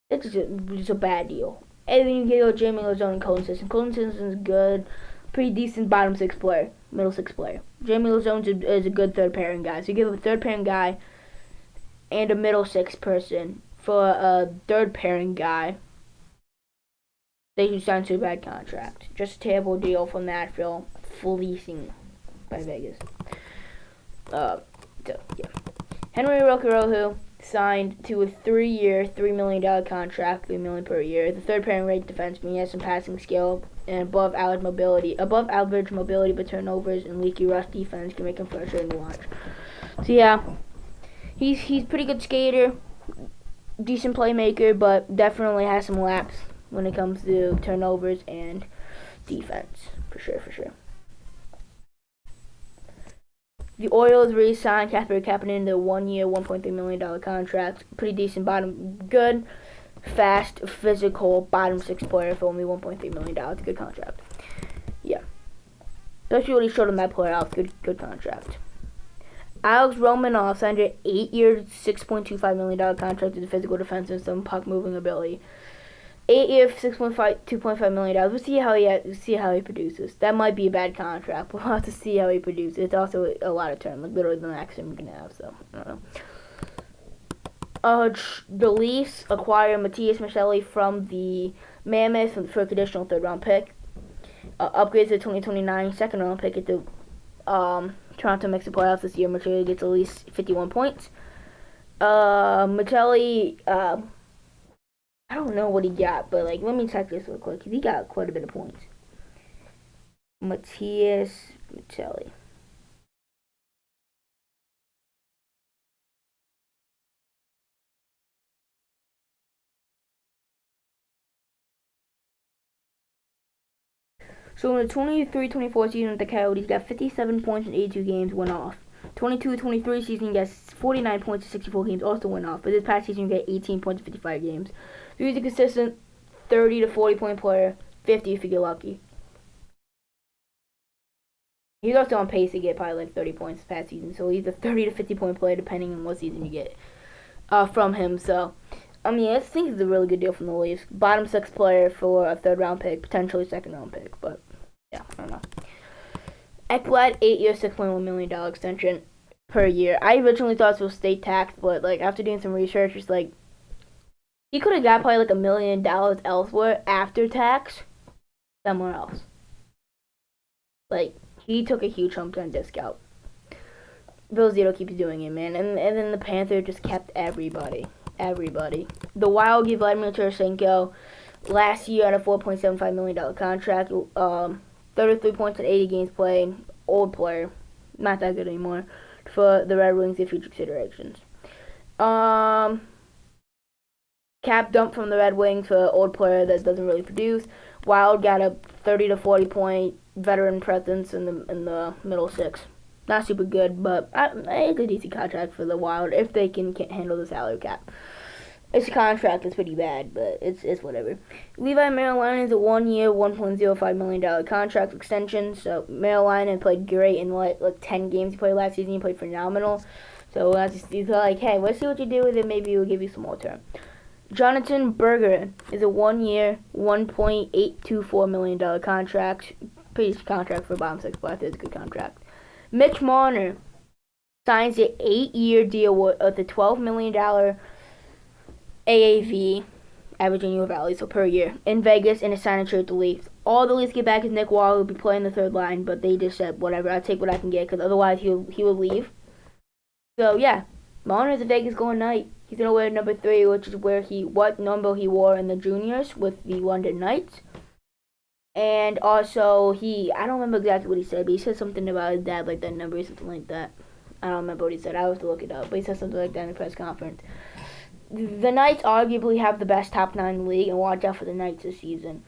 It's just a bad deal. And then you get Jeremy Lauzon and Colton Sisson. Colton Sisson is good, pretty decent bottom six player, middle six player. Jeremy Lauzon is a good third pairing guy. So you give a third pairing guy and a middle six person for a third pairing guy. They signed to a bad contract. Just a terrible deal from Nashville, fleecing by Vegas. So, yeah. Henry Rokurohu signed to a 3-year, $3 million contract, $3 million per year. The third pairing rate defenseman. He has some passing skill and above average mobility, but turnovers and leaky rust defense can make him frustrating to watch. So yeah, he's pretty good skater, decent playmaker, but definitely has some laps when it comes to turnovers and defense, for sure. The Orioles re-signed Casper Kapanen to a 1-year, $1.3 million contract. Pretty decent bottom, good, fast, physical, bottom six player for only $1.3 million. It's a good contract. Yeah. Especially what he showed in that playoffs. Good contract. Alex Romanov signed an 8-year, $6.25 million contract with a physical defense and some puck moving ability. 8-year, $2.5 million. We'll see how he produces. That might be a bad contract. We'll have to see how he produces. It's also a lot of term, literally the maximum you can have. So I don't know. The Leafs acquire Matthias Michelli from the Mammoth for a conditional 3rd-round pick. Upgrades to 2029 2nd-round pick at the Toronto makes the playoffs this year. Michelli gets at least 51 points. Michelli. I don't know what he got, but let me check this real quick. He got quite a bit of points. Matthias Michelli. So in the 23-24 season, the Coyotes got 57 points in 82 games, went off. 22-23 season, he got 49 points in 64 games, also went off. But this past season, he got 18 points in 55 games. So he's a consistent 30 to 40 point player, 50 if you get lucky. He's also on pace to get probably like 30 points this past season. So he's a 30 to 50 point player depending on what season you get from him. So, I mean, I think it's a really good deal from the Leafs. Bottom 6 player for a 3rd round pick, potentially 2nd round pick. But, yeah, I don't know. Ekblad, 8-year, $6.1 million extension per year. I originally thought this was state tax, but like after doing some research, it's like he could have got probably like $1 million elsewhere after tax somewhere else. Like, he took a huge hump on discount. Bill Zito keeps doing it, man. And then the Panthers just kept everybody. The Wild gave Vladimir Tarasenko last year on a $4.75 million contract. 33 points in 80 games played. Old player. Not that good anymore. For the Red Wings in future considerations. Cap dump from the Red Wings for an old player that doesn't really produce. Wild got a 30 to 40 point veteran presence in the middle 6. Not super good, but it's a decent contract for the Wild if they can handle the salary cap. It's a contract that's pretty bad, but it's whatever. Levi Merrill is a 1-year, $1.05 million contract extension. So Merrill played great in like 10 games he played last season. He played phenomenal. So he's like, hey, let's see what you do with it. Maybe we'll give you some more term. Jonathan Berger is a 1-year, $1.824 million contract. Pretty contract for a bottom 6 player. It's a good contract. Mitch Marner signs an 8-year deal with a $12 million AAV, average annual value, so per year, in Vegas in a sign and trade with the Leafs. All the Leafs get back is Nick Waller will be playing the 3rd line, but they just said, whatever, I'll take what I can get, because otherwise he will leave. So, yeah, Marner's a Vegas going night. He's going to wear number 3, which is what number he wore in the juniors with the London Knights. And also, I don't remember exactly what he said, but he said something about his dad, like that number or something like that. I don't remember what he said. I have to look it up, but he said something like that in the press conference. The Knights arguably have the best top 9 in the league, and watch out for the Knights this season.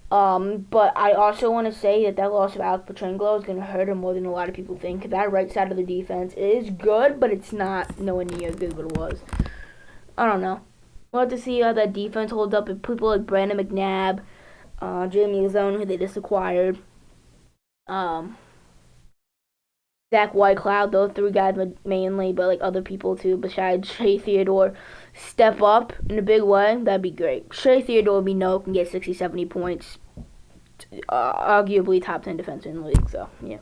But I also want to say that loss of Alex Pietrangelo is going to hurt him more than a lot of people think. That right side of the defense is good, but it's not nowhere near as good as what it was. I don't know. We'll have to see how that defense holds up. If people like Brandon McNabb, Jamie Lazone, who they just acquired, Zach Whitecloud, those 3 guys mainly, but like other people too, besides Shea Theodore, step up in a big way, that'd be great. Shea Theodore, we know, can get 60, 70 points, arguably top 10 defenseman in the league, so yeah.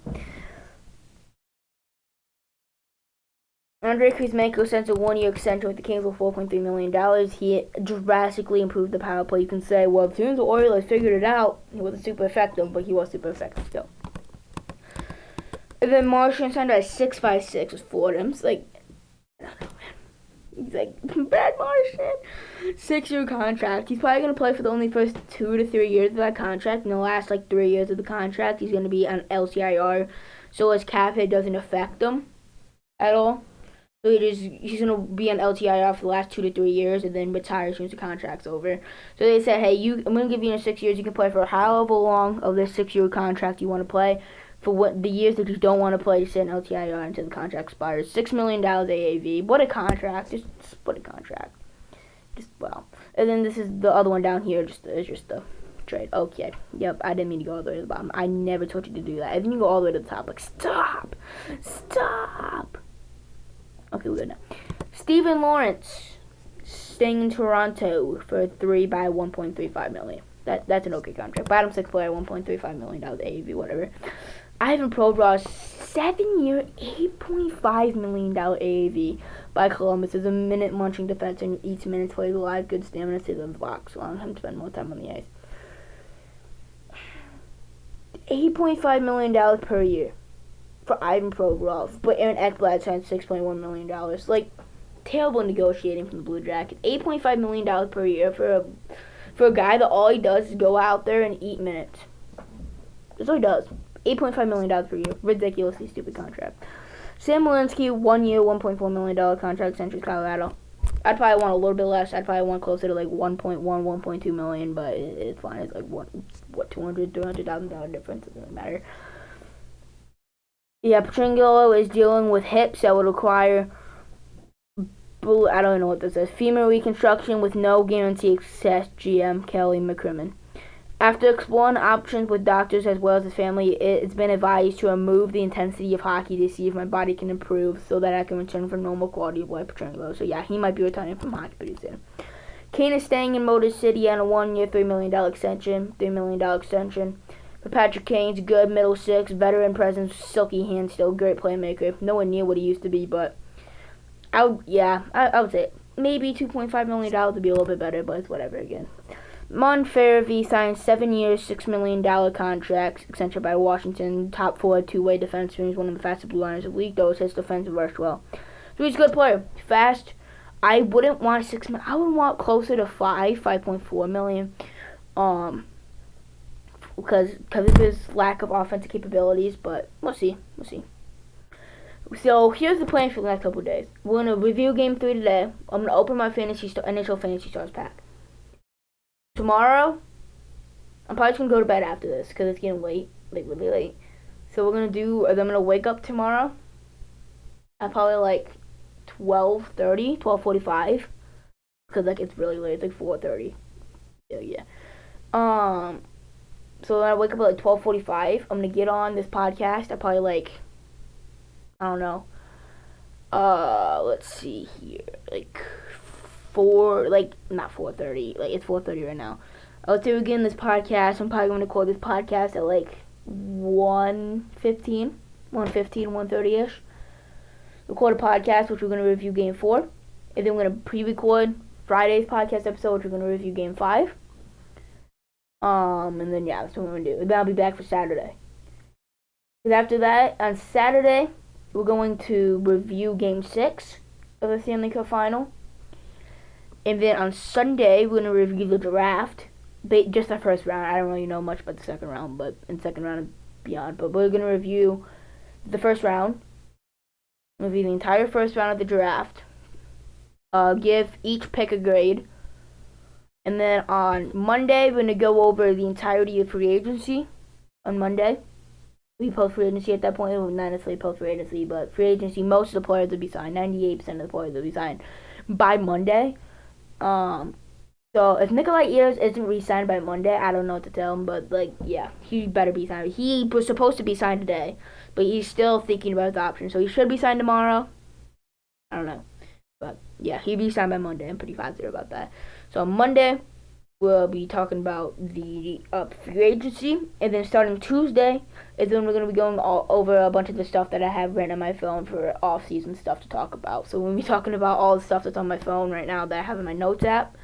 Andrei Kuzmenko signs a 1-year extension with the Kings for $4.3 million. He drastically improved the power play. You can say, well, as soon as the Oilers figured it out, he wasn't super effective, but he was super effective still. And then Martian signed at 6.56 with Fordham's. Like, I don't know, man. He's like, Brad Martian. 6-year contract. He's probably going to play for the only first 2 to 3 years of that contract. In the last, 3 years of the contract, he's going to be on LTIR. So his cap hit doesn't affect him at all. So he's going to be on LTIR for the last 2 to 3 years and then retire as soon as the contract's over. So they said, hey, I'm going to give you 6 years. You can play for however long of this 6-year contract you want to play. For what the years that you don't want to play, to sit in LTIR until the contract expires. $6 million AAV. What a contract. Just what a contract. Just, wow. And then this is the other one down here. It's just the trade. Okay. Yep, I didn't mean to go all the way to the bottom. I never told you to do that. And then you go all the way to the top. Like, stop. Okay, we're good now. Steven Lawrence staying in Toronto for 3 by $1.35 million. That's an okay contract. Bottom 6 player, $1.35 million AAV, whatever. Ivan Provorov, 7-year, $8.5 million AAV by Columbus as a minute-munching defenseman and each minute plays alive, good stamina, stays on the box, allowing him to spend more time on the ice. $8.5 million per year for Ivan Provorov, but Aaron Ekblad signed $6.1 million. Like, terrible negotiating from the Blue Jackets. $8.5 million per year for a guy that all he does is go out there and eat minutes. That's all he does. $8.5 million per year. Ridiculously stupid contract. Sam Malinsky, 1 year, $1.4 million contract, Century Colorado. I'd probably want a little bit less. I'd probably want closer to like 1.1, 1.2 million, but it's fine. It's like what 200, $300,000 difference. It doesn't matter. Yeah, Petrangelo is dealing with hips that would require, I don't know what this is, femur reconstruction with no guarantee success. GM Kelly McCrimmon. After exploring options with doctors as well as his family, it's been advised to remove the intensity of hockey to see if my body can improve so that I can return for normal quality of life. Petrangelo. So yeah, he might be retiring from hockey pretty soon. Kane is staying in Motor City on a 1-year, $3 million extension. But Patrick Kane's good, middle six, veteran presence, silky hand, still great playmaker. Nowhere near what he used to be, but I would say maybe $2.5 million would be a little bit better, but it's whatever again. Monferivi signed 7 years, $6 million contract extension by Washington. Top 4 two-way defenseman. He's one of the fastest blue liners of the league, though his defensive rush well. So he's a good player, fast. I wouldn't want 6 million. I would want closer to 5.4 million. Because of his lack of offensive capabilities, but we'll see. So here's the plan for the next couple of days. We're gonna review Game 3 today. I'm gonna open my NHL Fantasy Stars pack. Tomorrow, I'm probably just gonna go to bed after this because it's getting late, like really late. So I'm gonna wake up tomorrow at probably like 12:30, 12:45, because like it's really late. It's like 4:30. Yeah. So when I wake up at like 12:45, I'm gonna get on this podcast. I probably like, I don't know. Let's see here, like not 4:30. Like it's 4:30 right now. Let's say we get in this podcast. I'm probably gonna record this podcast at like 1:15, 1:30ish. Record a podcast which we're gonna review Game 4, and then we're gonna pre-record Friday's podcast episode which we're gonna review Game 5. And then yeah, that's what we're gonna do. And then I'll be back for Saturday. And after that, on Saturday, we're going to review Game 6 of the Stanley Cup Final. And then on Sunday, we're gonna review the draft, just the first round. I don't really know much about the second round, but in second round and beyond. But we're gonna review the first round, review the entire first round of the draft. Give each pick a grade. And then on Monday, we're going to go over the entirety of free agency. On Monday, we post free agency at that point. Not necessarily post free agency, but free agency, most of the players will be signed. 98% of the players will be signed by Monday. So if Nikolai Ehlers isn't re-signed by Monday, I don't know what to tell him. But, like, yeah, he better be signed. He was supposed to be signed today, but he's still thinking about his option. So he should be signed tomorrow. I don't know. But, yeah, he'll be signed by Monday. I'm pretty positive about that. So, on Monday, we'll be talking about the free agency. And then starting Tuesday is when we're going to be going over a bunch of the stuff that I have written on my phone for off-season stuff to talk about. So, we'll be talking about all the stuff that's on my phone right now that I have in my notes app.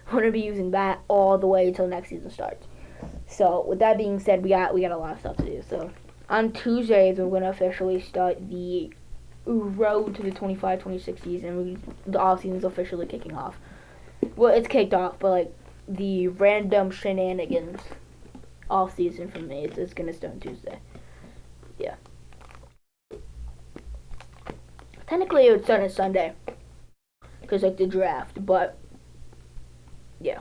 We're going to be using that all the way until next season starts. So, with that being said, we got a lot of stuff to do. So, on Tuesdays, we're going to officially start the road to the 25-26 season. The off season is officially kicking off. Well, it's kicked off, but like the random shenanigans off season for me, it's gonna start on Tuesday. Yeah. Technically, it would start on Sunday because like the draft, but yeah.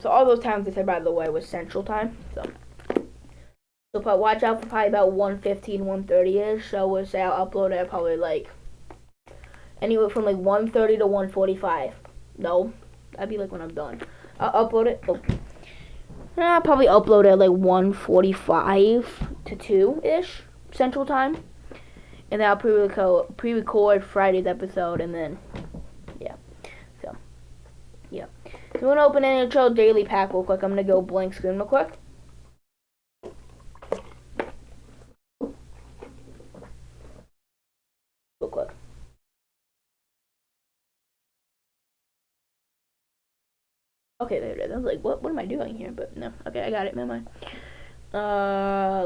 So all those times I said, by the way, was Central Time. So watch out for probably about 1:15, 1:30ish. So we'll say I'll upload it at probably like anywhere from like 1:30 to 1:45. No, that'd be like when I'm done. I'll upload it. I'll probably upload it at like 1:45 to 2ish Central Time, and then I'll pre-record Friday's episode, and then yeah. So yeah. So I'm gonna open NHL Daily Pack real quick. I'm gonna go blank screen real quick. Okay, there it is. I was like, what am I doing here? But no. Okay, I got it. Never mind.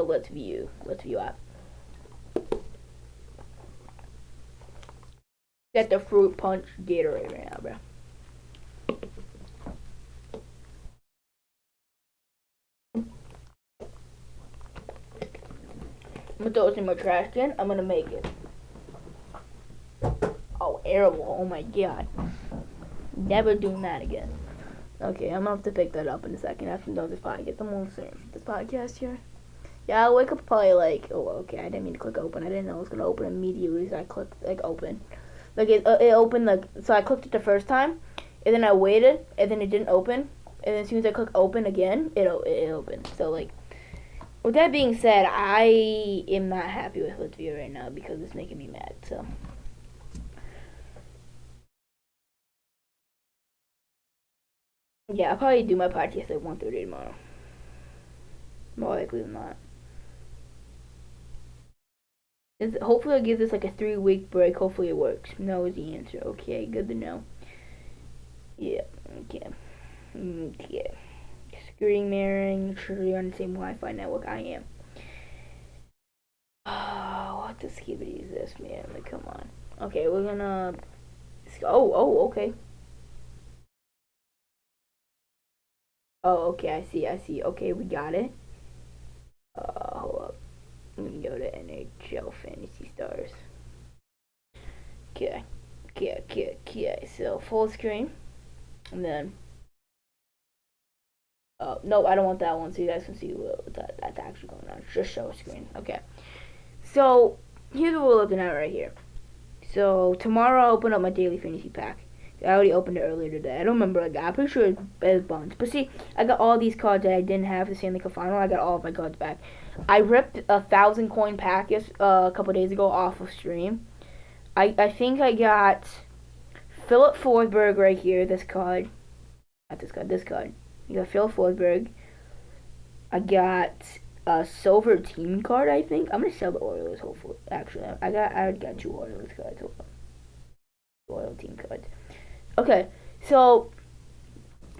Let's view app. Get the fruit punch Gatorade right now, bro. I'm gonna throw this in my trash can. I'm gonna make it. Oh, terrible. Oh my god. Never doing that again. Okay, I'm gonna have to pick that up in a second after I'm done this podcast. I'm almost done this podcast here. Yeah, I'll wake up probably like, oh, okay, I didn't mean to click open. I didn't know it was gonna open immediately, so I clicked, like, open. Like, it opened, like, so I clicked it the first time, and then I waited, and then it didn't open, and then as soon as I click open again, it opened. So, like, with that being said, I am not happy with Latvia right now because it's making me mad, so. Yeah, I'll probably do my podcast at 1:30 tomorrow. More likely than not. Hopefully I'll give this like a 3-week break. Hopefully it works. No is the answer. Okay, good to know. Yeah, okay. Okay. Screen mirroring. Sure you're on the same Wi-Fi network I am. Oh, what the skibidi is this, man? Like, come on. Okay, we're gonna... okay. Oh, okay, I see. Okay, we got it. Hold up. I'm gonna go to NHL Fantasy Stars. Okay. So, full screen. And then... no, I don't want that one so you guys can see what that's actually going on. Just show a screen. Okay. So, here's what we're looking at right here. So, tomorrow I'll open up my daily fantasy pack. I already opened it earlier today. I don't remember. Like, I'm pretty sure it's buns. But see, I got all these cards that I didn't have the Stanley Cup final. I got all of my cards back. I ripped a 1,000 coin pack a couple days ago off of stream. I think I got Philip Forsberg right here. This card. Not this card. This card. You got Philip Forsberg. I got a silver team card, I think. I'm gonna sell the Oilers, hopefully. Actually, I got 2 Oilers cards. Oil team cards. Okay, so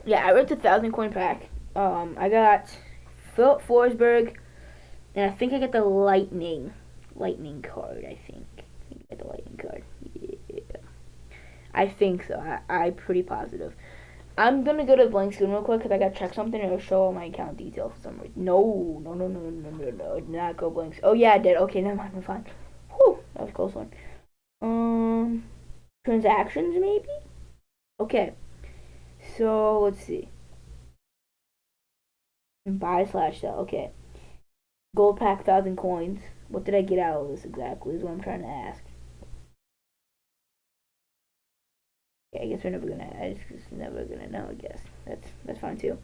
yeah, I ripped a 1,000 coin pack. I got Philip Forsberg, and I think I got the Lightning card. I think I got the Lightning card. Yeah, I think so. I'm pretty positive. I'm gonna go to the blank screen real quick because I gotta check something and it'll show all my account details for some reason. No. Did not go blank. Oh yeah, I did. Okay, never mind. I'm fine. Whew, that was a close one. Transactions maybe. Okay, so let's see. Buy/sell. Okay, gold pack 1,000 coins. What did I get out of this exactly? Is what I'm trying to ask. Yeah, I guess we're never gonna. I just never gonna know. I guess that's fine too.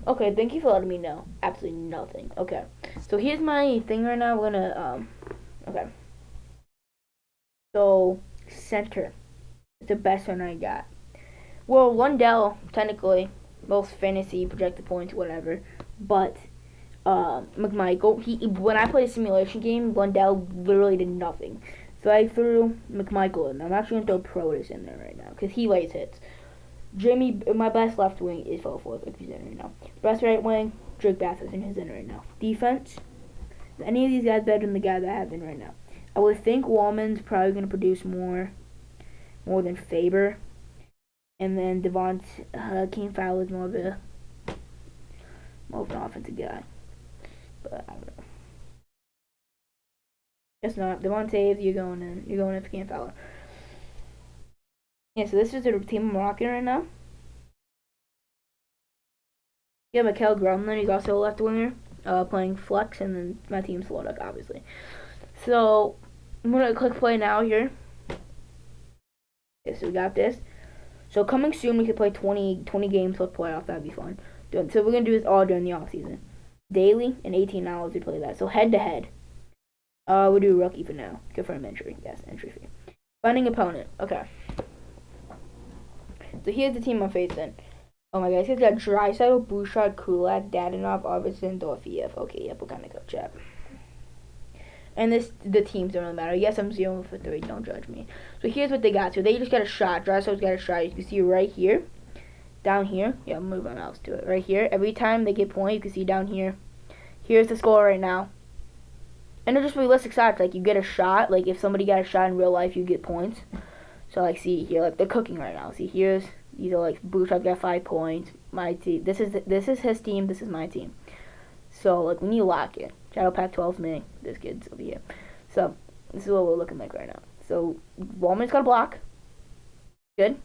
Okay, thank you for letting me know. Absolutely nothing. Okay, so here's my thing right now. We're gonna Okay. So center. It's the best one I got. Well, Lundell technically most fantasy projected points, whatever. But McMichael, when I played a simulation game, Lundell literally did nothing. So I threw McMichael in. I'm actually gonna throw Protus in there right now because he lays hits. Jamie, my best left wing is Phil Forsberg. He's in right now. Best right wing, Drake Batherson is in right now. Defense, is any of these guys better than the guy that I have in right now? I would think Wallman's probably gonna produce more than Faber, and then Devon Kane Fowler is more of an offensive guy. But I don't know. Guess not. Devon Taves, you're going in for Kane Fowler. Yeah, so this is the team I'm rocking right now. Yeah, Mikhail Grumlin, he's also a left winger, playing flex, and then my team's Sloduk, obviously. So, I'm going to click play now here. Okay, so we got this. So, coming soon, we could play 20 games plus playoff. That'd be fun. So, we're going to do this all during the off season. Daily, and 18 hours we play that. So, head-to-head. We'll do rookie for now. Confirm entry. Yes, entry fee. Finding opponent. Okay. So, here's the team I'm facing. Oh my god, he's got Draisaitl, Bouchard, Kulak, Dadonov, Arvidsson, Dorfiev. Okay, yep, we're gonna go chat. And the teams don't really matter. Yes, I'm 0 for 3. Don't judge me. So here's what they got. So they just got a shot. Draisaitl's got a shot. You can see right here, down here. Yeah, I'll move my mouse to it. Right here. Every time they get point, you can see down here. Here's the score right now. And they're just realistic shots. Like you get a shot. Like if somebody got a shot in real life, you get points. So like see here, like they're cooking right now. See here's. These are like Bouchard got 5 points. My team. This is his team. This is my team. So like when you lock it, Shadow Pac-12 me. This kid's over here. So this is what we're looking like right now. So Wallman's got a block. Good.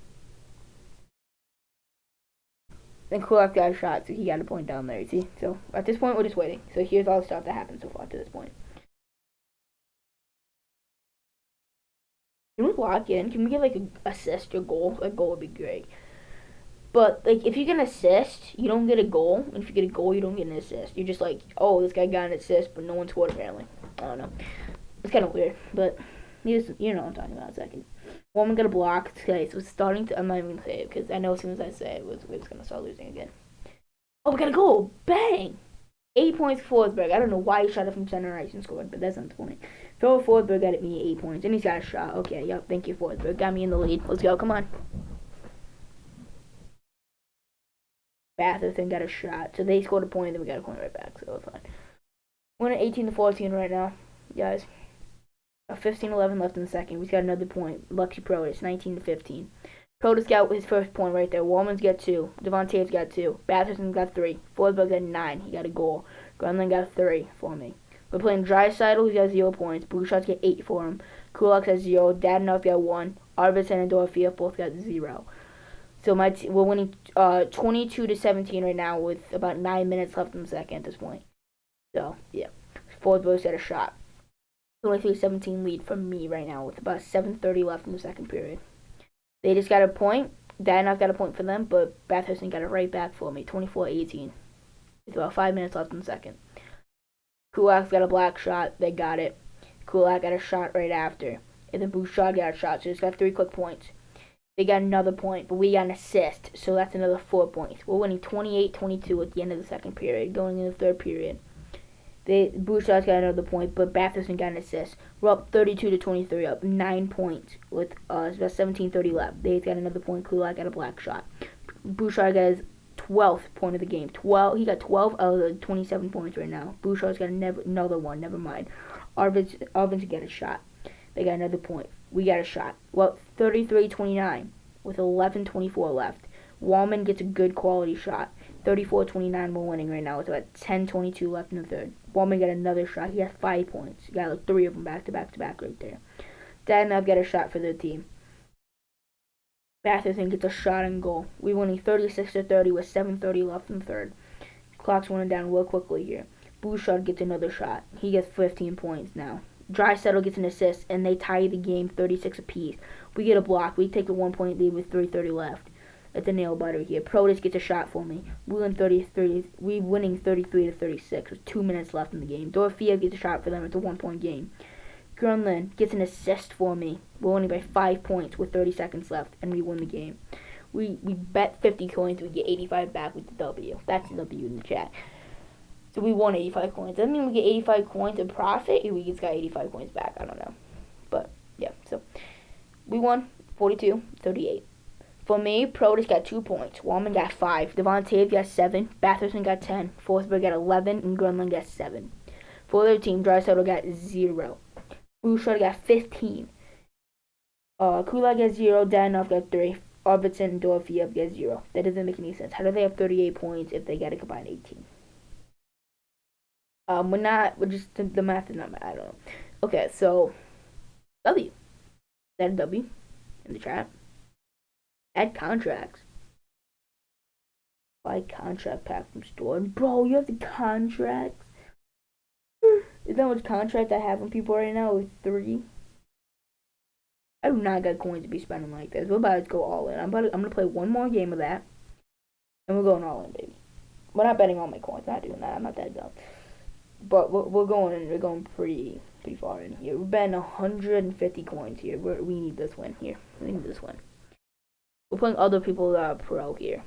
Then Kulak got a shot, so he got a point down there. You see? So at this point, we're just waiting. So here's all the stuff that happened so far to this point. Can we lock in? Can we get like an assist or goal? A goal would be great. But like, if you get an assist, you don't get a goal. And if you get a goal, you don't get an assist. You're just like, oh, this guy got an assist, but no one scored apparently. I don't know. It's kind of weird, but you know what I'm talking about in a second. Woman got a block. Okay, so it's starting to. I'm not even gonna say it because I know as soon as I say it, we're just gonna start losing again. Oh, we got a goal! Bang! 8 points for Forsberg. I don't know why he shot it from center ice and scored, but that's not the point. Phil Forsberg got me 8 points, and he's got a shot. Okay, yep, thank you, Forsberg. Got me in the lead. Let's go, come on. Batherson got a shot, so they scored a point, and then we got a point right back, so it's fine. We're at 18-14 right now, guys. 15-11 left in the second. We got another point. Lucky Protus, 19-15. Protus got his first point right there. Wallman's got 2. Devon Taves got 2. Batherson got 3. Forsberg got 9. He got a goal. Grunland got 3 for me. We're playing Draisaitl, who's got 0 points. Bouchard's got 8 for him. Kulak has 0. Dadonov got 1. Arvidsson and Dorofeev both got 0. So we're winning 22-17 right now with about 9 minutes left in the second at this point. So, yeah. Forsberg's got a shot. 23-17 lead from me right now with about 7:30 left in the second period. They just got a point. Dadonov got a point for them, but Bathurst got it right back for me, 24-18. With about 5 minutes left in the second. Kulak's got a black shot. They got it. Kulak got a shot right after. And then Bouchard got a shot, so it's got 3 quick points. They got another point, but we got an assist, so that's another 4 points. We're winning 28-22 at the end of the second period, going into the third period. Bouchard's got another point, but Batherson got an assist. We're up 32-23, up 9 points with about 17:30 left. They got another point. Kulak got a black shot. Bouchard got his 12th point of the game. He got 12 out of the 27 points right now. Bouchard's got another one. Never mind. Arvidsson got a shot. They got another point. We got a shot. Well, 33-29 with 11:24 left. Wallman gets a good quality shot. 34-29, we're winning right now. It's about 10:22 left in the third. Wallman got another shot. He has 5 points. He got like 3 of them back to back to back right there. Dadonov got a shot for their team. Batherson gets a shot and goal. We're winning 36-30 with 7:30 left in the third. Clock's running down real quickly here. Bouchard gets another shot. He gets 15 points now. Draisaitl gets an assist, and they tie the game 36 apiece. We get a block. We take a 1-point lead with 3:30 left. At the nail biter here. Protus gets a shot for me. We winning 33-36 with 2 minutes left in the game. Dorofeev gets a shot for them. It's a 1-point game. Grunland gets an assist for me. We're winning by 5 points with 30 seconds left, and we win the game. We bet 50 coins. We get 85 back with the W. That's the W in the chat. So we won 85 coins. Does that mean we get 85 coins in profit, or we just got 85 coins back? I don't know. But, yeah. So, we won 42-38. For me, Protus got 2 points. Wallman got 5. Devon Taves got 7. Batherson got 10. Forsberg got 11. And Grunland got 7. For their team, Draisaitl got 0. Bouchard got 15. Kulak got 0. Dadonov got 3. Arvidsson and Dorofeev got 0. That doesn't make any sense. How do they have 38 points if they got a combined 18? We're just, the math is not, I don't know. Okay, so, W. Is that a W in the chat? Add contracts. Buy contract pack from store. Bro, you have the contracts? Is that how much contract I have on people right now with 3? I do not got coins to be spending like this. We're about to go all in. I'm gonna play one more game of that. And we're going all in, baby. We're not betting all my coins. I'm not doing that. I'm not that dumb. But we're going pretty far in here. We're betting 150 coins here. We need this win here. We need this win. We're playing other people pro here.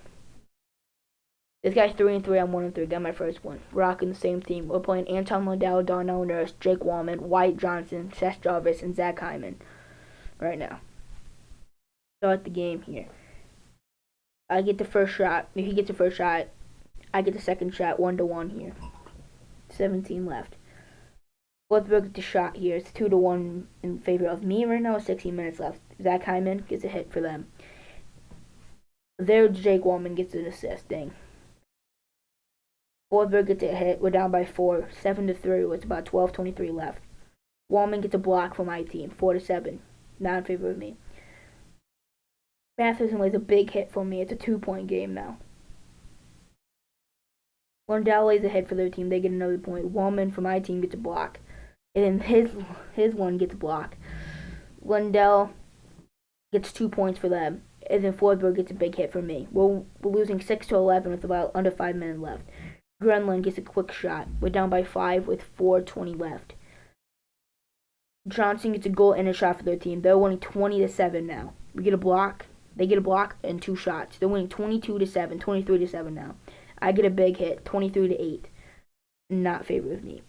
This guy's 3-3. I'm 1-3. Got my first one. Rocking the same team. We're playing Anton Lundell, Darnell Nurse, Jake Wallman, Wyatt Johnson, Seth Jarvis, and Zach Hyman. Right now. Start the game here. I get the first shot. If he gets the first shot, I get the second shot. 1-1 here. 17 left. Forsberg gets the shot here. It's 2-1 in favor of me right now. 16 minutes left. Zach Hyman gets a hit for them. There, Jake Wallman gets an assist. Dang. Forsberg gets a hit. We're down by 4, 7-3 with about 12:23 left. Wallman gets a block for my team, 4-7, not in favor of me. Matheson lays a big hit for me. It's a 2-point game now. Lundell lays a hit for their team. They get another point. Wallman for my team gets a block, and then his one gets a block. Lundell gets 2 points for them, and then Forsberg gets a big hit for me. We're losing 6-11 with about under 5 minutes left. Grenland gets a quick shot. We're down by 5 with 4:20 left. Johnson gets a goal and a shot for their team. They're winning 20-7 now. We get a block. They get a block and 2 shots. They're winning 22-7, 23-7 now. I get a big hit, 23-8. Not favor of me.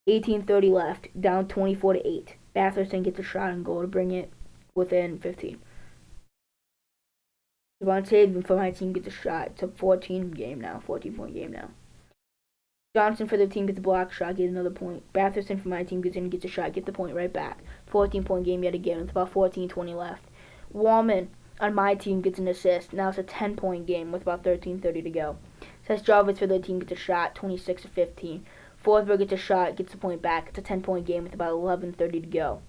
18:30 left, down 24-8. Batherson gets a shot and goal to bring it within 15. Devontae for my team gets a shot. It's a 14-point game now. Johnson for the team gets a block shot, gets another point. Batherson for my team gets in and gets a shot, gets the point right back. 14-point game yet again. It's about 14:20 left. Wallman on my team gets an assist. Now it's a 10-point game with about 13:30 to go. Seth Jarvis for the team gets a shot, 26-15. Forsberg gets a shot, gets the point back. It's a 10-point game with about 11:30 to go.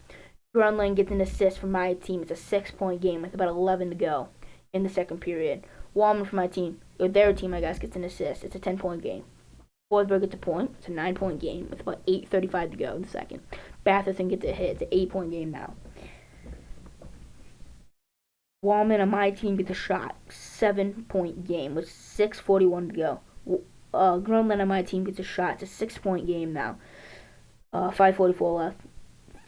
Grunland gets an assist for my team. It's a 6-point game with about 11 to go in the second period. Wallman for my team, or their team, I guess, gets an assist. It's a 10-point game. Forsberg gets a point. It's a 9-point game with about 8:35 to go in the second. Batherson gets a hit. It's an 8-point game now. Wallman on my team gets a shot. 7-point game with 6:41 to go. Grunland on my team gets a shot. It's a 6-point game now. 5:44 left.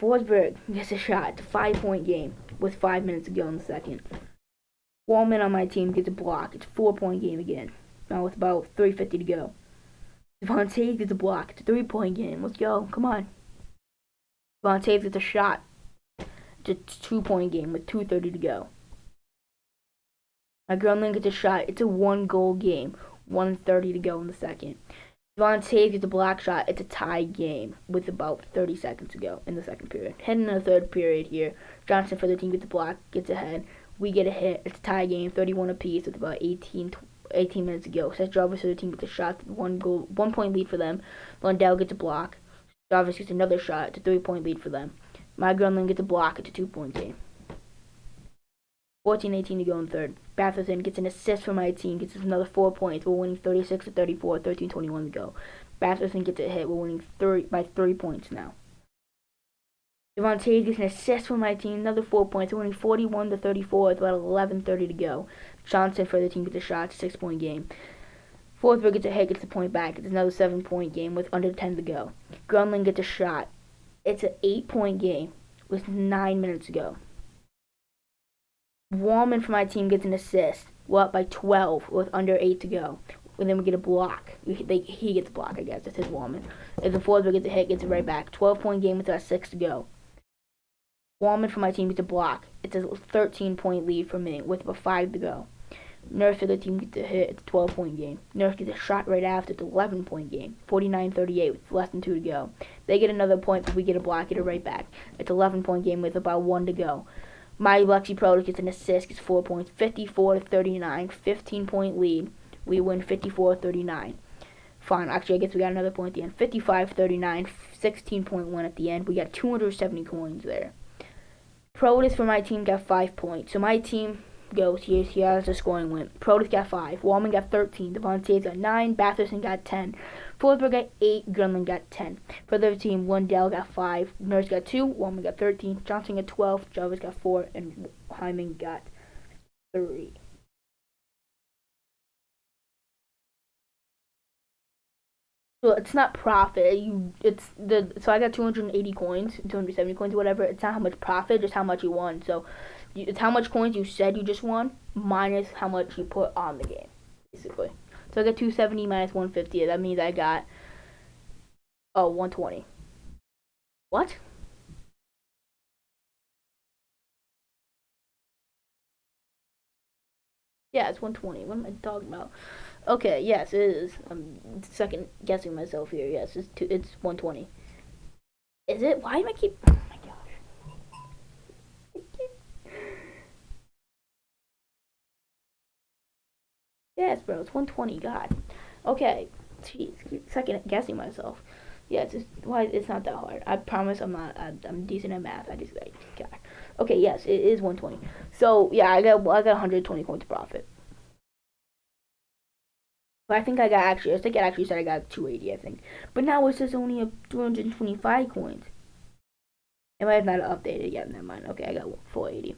Forsberg gets a shot. It's a 5-point game with 5 minutes to go in the second. Wallman on my team gets a block. It's a 4-point game again. Now with about 3:50 to go. Devontae gets a block. It's a 3-point game. Let's go. Come on. Devontae gets a shot. It's a 2-point game with 2:30 to go. My Grunland gets a shot. It's a 1-goal game. 1:30 to go in the second. Devontae gets a block shot. It's a tie game with about 30 seconds to go in the second period. Heading in the third period here. Johnson for the team gets a block. Gets ahead. We get a hit. It's a tie game. 31 apiece with about 18 minutes to go. Seth Jarvis for the team gets a shot. 1-point lead for them. Lundell gets a block. Jarvis gets another shot. It's a 3-point lead for them. My Grunland gets a block. It's a 2-point game. 14:18 to go in third. Batherson gets an assist for my team. Gets another 4 points. We're winning 36-34. 13:21 to go. Batherson gets a hit. We're winning by 3 points now. Devontae gets an assist for my team. Another 4 points. We're winning 41-34 with about 11:30 to go. Johnson for the team gets a shot. It's a 6-point game. Forsberg gets a hit. Gets the point back. It's another 7-point game with under 10 to go. Grunland gets a shot. It's an 8-point game with 9 minutes to go. Wallman for my team gets an assist. We're up by 12 with under 8 to go. And then we get a block. He gets a block, I guess. That's his Wallman. And then Forsberg gets a hit, gets it right back. 12-point game with about 6 to go. Wallman for my team gets a block. It's a 13-point lead for me with about 5 to go. Nurse for the team gets a hit. It's a 12-point game. Nurse gets a shot right after. It's an 11-point game. 49-38 with less than 2 to go. They get another point, but we get a block, get it right back. It's an 11-point game with about 1 to go. My Lexi Pro gets an assist, gets 4 points, 54-39, 15-point lead. We win 54-39. Fine, actually, I guess we got another point at the end. 55-39, 16-point win at the end. We got 270 coins there. Protus for my team got 5 points. So my team goes here. He has the scoring win. Protus got 5. Wallman got 13. Devontae got 9. Batherson got 10. Forsberg got 8. Grunland got 10. For their team, Lundell got 5. Nurse got 2. Wallman got 13. Johnson got 12. Jarvis got 4. And Hyman got 3. So it's not profit. So I got 280 coins, 270 coins, whatever. It's not how much profit, just how much you won. So it's how much coins you said you just won minus how much you put on the game, basically. So I got 270 minus 150. That means I got 120. What? Yeah, it's 120. What am I talking about? Okay, yes, it is. I'm second guessing myself here. Yes, it's 120. Is it? Why am I keep? Oh my gosh. Yes, bro, it's 120. God. Okay, Jeez, second guessing myself. Yeah, it's not that hard. I promise I'm not. I'm decent at math. I just like, God. Okay, yes, it is 120. So yeah, I got 120 points profit. But I think it actually said I got 280. I think, but now it says only a 225 coins. It might have not updated yet. Never mind. Okay, I got 480.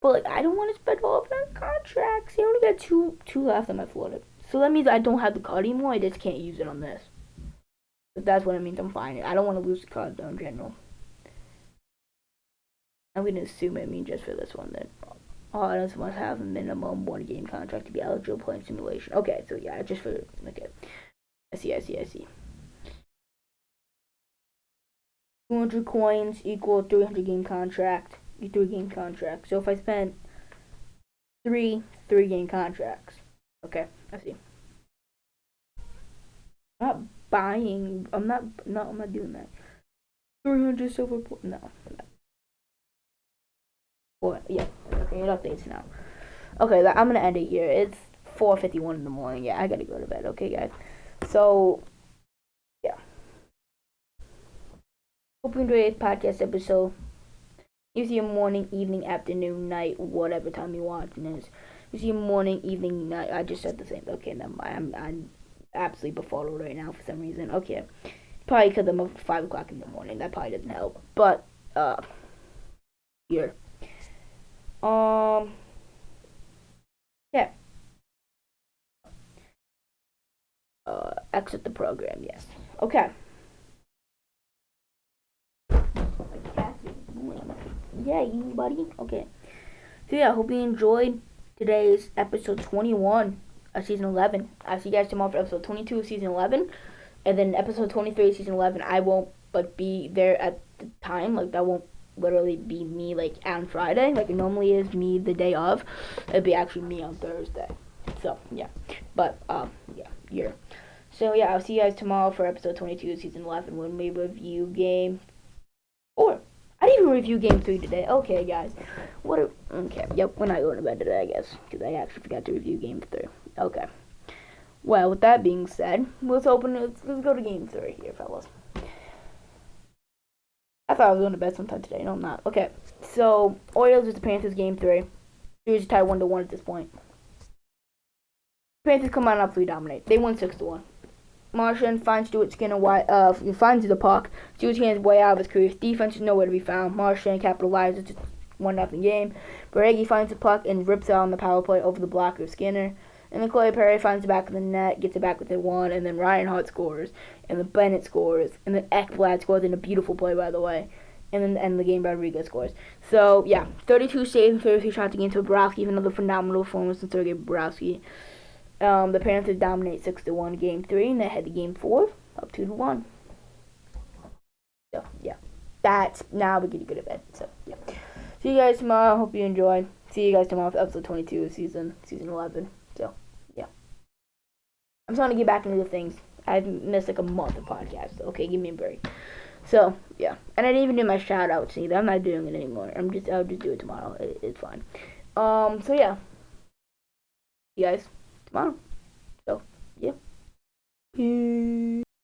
But like, I don't want to spend all of my contracts. I only got two left on my Florida. So that means I don't have the card anymore. I just can't use it on this. If that's what it means, I'm fine. I don't want to lose the card though in general. I'm gonna assume it means just for this one then. Oh, I just must have a minimum 1 game contract to be eligible to play in simulation. Okay, so yeah, just for okay. I see. 200 coins equal 300 game contract. 3 game contract. So if I spent three game contracts. Okay, I see. I'm not buying. I'm not. No, I'm not doing that. 300 silver. No. What? Yeah. Okay, it updates now. Okay, I'm gonna end it here. It's 4:51 in the morning. Yeah, I gotta go to bed. Okay, guys. So yeah. Hope you enjoyed this podcast episode. You see a morning, evening, afternoon, night, whatever time you're watching this. You see a morning, evening, night. I just said the same. Okay, never mind. I'm absolutely befuddled right now for some reason. Okay, probably because I'm up at 5 o'clock in the morning. That probably doesn't help. But here. Yeah. Exit the program. Yes. Okay. Yeah, you buddy. Okay. So yeah, I hope you enjoyed today's episode 21 of season 11. I'll see you guys tomorrow for episode 22 of season 11, and then episode 23 of season 11. I won't be there at the time. Like that won't literally be me like on Friday, like it normally is me the day of. It'll be actually me on Thursday. So yeah, but yeah. So yeah, I'll see you guys tomorrow for episode 22 of season 11 when we review game 4. I didn't even review game 3 today. Okay, guys. Okay, yep, we're not going to bed today, I guess, because I actually forgot to review game 3. Okay. Well, with that being said, let's go to game 3 here, fellas. I thought I was going to bed sometime today. No, I'm not. Okay, so Orioles is the Panthers game 3. Series tied 1-1 at this point. Panthers come out and absolutely dominate. They won 6-1. Martian finds Stuart Skinner finds the puck. Stuart Skinner's way out of his crease. Defense is nowhere to be found. Martian capitalizes. It's 1-0 game. Beregi finds the puck and rips out on the power play over the blocker of Skinner. And then Corey Perry finds the back of the net, gets it back with a 1, and then Ryan Hart scores. And then Bennett scores. And then Ekblad scores in a beautiful play, by the way. And then end the game, Rodriguez scores. So, yeah, 32 saves and 33 shots against Bobrovsky. Another phenomenal performance from Sergei Bobrovsky. The Panthers dominate 6-1 game 3, and they head to game 4 up 2-1. So yeah, now we get to go to bed. So yeah, see you guys tomorrow. Hope you enjoyed. See you guys tomorrow for episode 22 of season 11. So yeah, I'm trying to get back into the things. I've missed like a month of podcasts. So, okay, give me a break. So yeah, and I didn't even do my shout outs either. I'm not doing it anymore. I'll just do it tomorrow. It's fine. So yeah, you guys tomorrow. So, yeah. Peace.